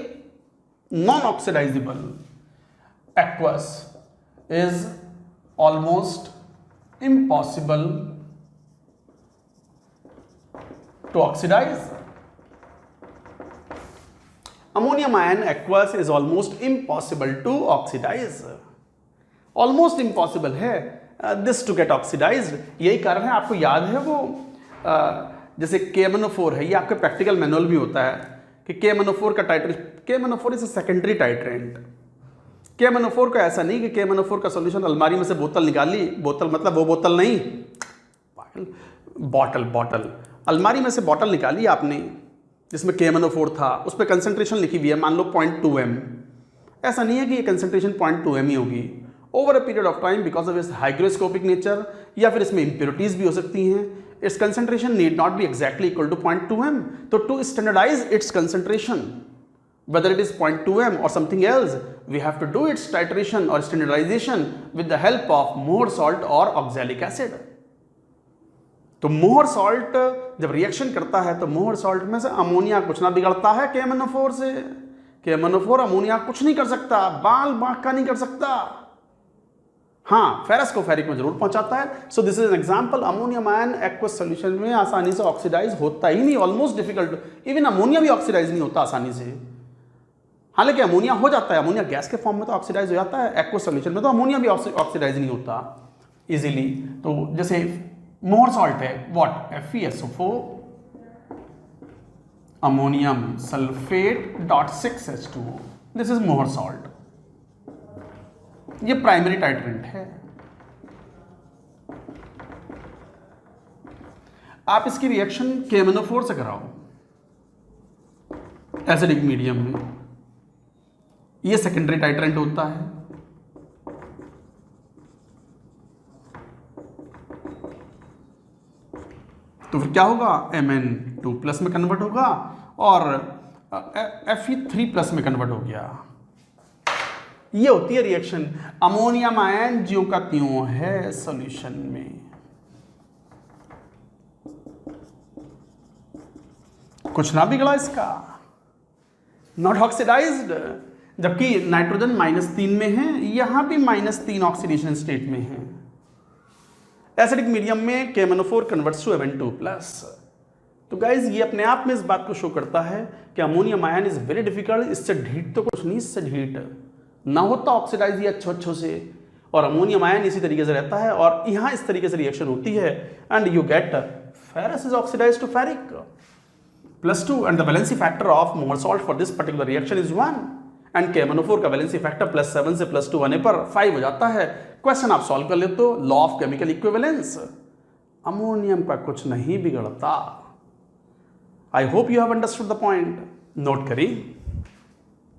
non oxidizable. Aqueous is almost impossible to oxidize. Ammonium ion aqueous is almost impossible to oxidize. Almost impossible है this to get oxidized। यही कारण है, आपको याद है वो जैसे KMnO4 है, ये आपके प्रैक्टिकल मैनुअल भी होता है कि KMnO4 का titration, KMnO4 is a secondary titrant. KMnO4 का ऐसा नहीं कि KMnO4 का सॉल्यूशन अलमारी में से बोतल निकाली, बोतल मतलब वो बोतल नहीं, बॉटल अलमारी में से बॉटल निकाली आपने जिसमें KMnO4 था, उस पर कंसंट्रेशन लिखी हुई है मान लो 0.2 m। ऐसा नहीं है कि ये कंसंट्रेशन 0.2 m ही होगी। Over a period of time because of its hygroscopic nature या फिर इसमें इम्प्योरिटीज भी हो सकती हैं, its concentration need not be exactly equal to 0.2 m। तो to standardize its concentration whether it is 0.2 m or something else, we have to do its titration or standardization with the help of Mohr salt or oxalic acid। तो मोहर salt जब reaction करता है तो मोहर salt में से ammonia कुछ ना बिगड़ता है KMnO4 से। KMnO4 अमोनिया कुछ नहीं कर सकता, बाल बांका नहीं कर सकता। हाँ, फेरस को फेरिक में जरूर पहुंचाता है। So this is an example, ammonium ion aqueous solution में आसानी से ऑक्सीडाइज होता ही नहीं, ऑलमोस्ट डिफिकल्ट। इवन अमोनिया भी ऑक्सीडाइज नहीं होता आसानी से। हालांकि अमोनिया हो जाता है, अमोनिया गैस के फॉर्म में तो ऑक्सीडाइज हो जाता है, एक्वस सॉल्यूशन में तो अमोनिया भी ऑक्सीडाइज नहीं होता इजीली। तो जैसे मोहर सॉल्ट है, what, FeSO4 ammonium sulphate dot 6H2O, this is मोहर सॉल्ट। ये प्राइमरी टाइट्रेंट है। आप इसकी रिएक्शन KMnO4 से कराओ एसिडिक मीडियम में, ये सेकेंडरी टाइट्रेंट होता है। तो फिर क्या होगा, Mn2+ में कन्वर्ट होगा और Fe3+ में कन्वर्ट हो गया। ये होती है रिएक्शन। अमोनियम आयन ज्यों का त्यों है सॉल्यूशन में, कुछ ना बिगड़ा इसका, नॉट ऑक्सीडाइज्ड। जबकि नाइट्रोजन -3 में है, यहां भी -3 ऑक्सीडेशन स्टेट में है। एसिडिक मीडियम में KMnO4 कन्वर्ट्स टू Mn2+। तो गाइज ये अपने आप में इस बात को शो करता है कि ammonium ion is very difficult. इससे ढीठ तो कुछ नहीं, इससे ढीठ ना होता ऑक्सीडाइज ये अच्छो से, और अमोनियम आयन इसी तरीके से रहता है और यहां इस तरीके से रिएक्शन होती है and you get ferrous is oxidize to ferric +2 and the valency factor of Mohr salt for this particular reaction is 1 and KMnO4 का वैलेंसी फैक्टर +7 से +2 आने पर 5 हो जाता है। क्वेश्चन आप सॉल्व कर लेते हो, law of chemical equivalence, ammonium का कुछ नहीं बिगड़ता। I hope you have understood the point. Note करिए।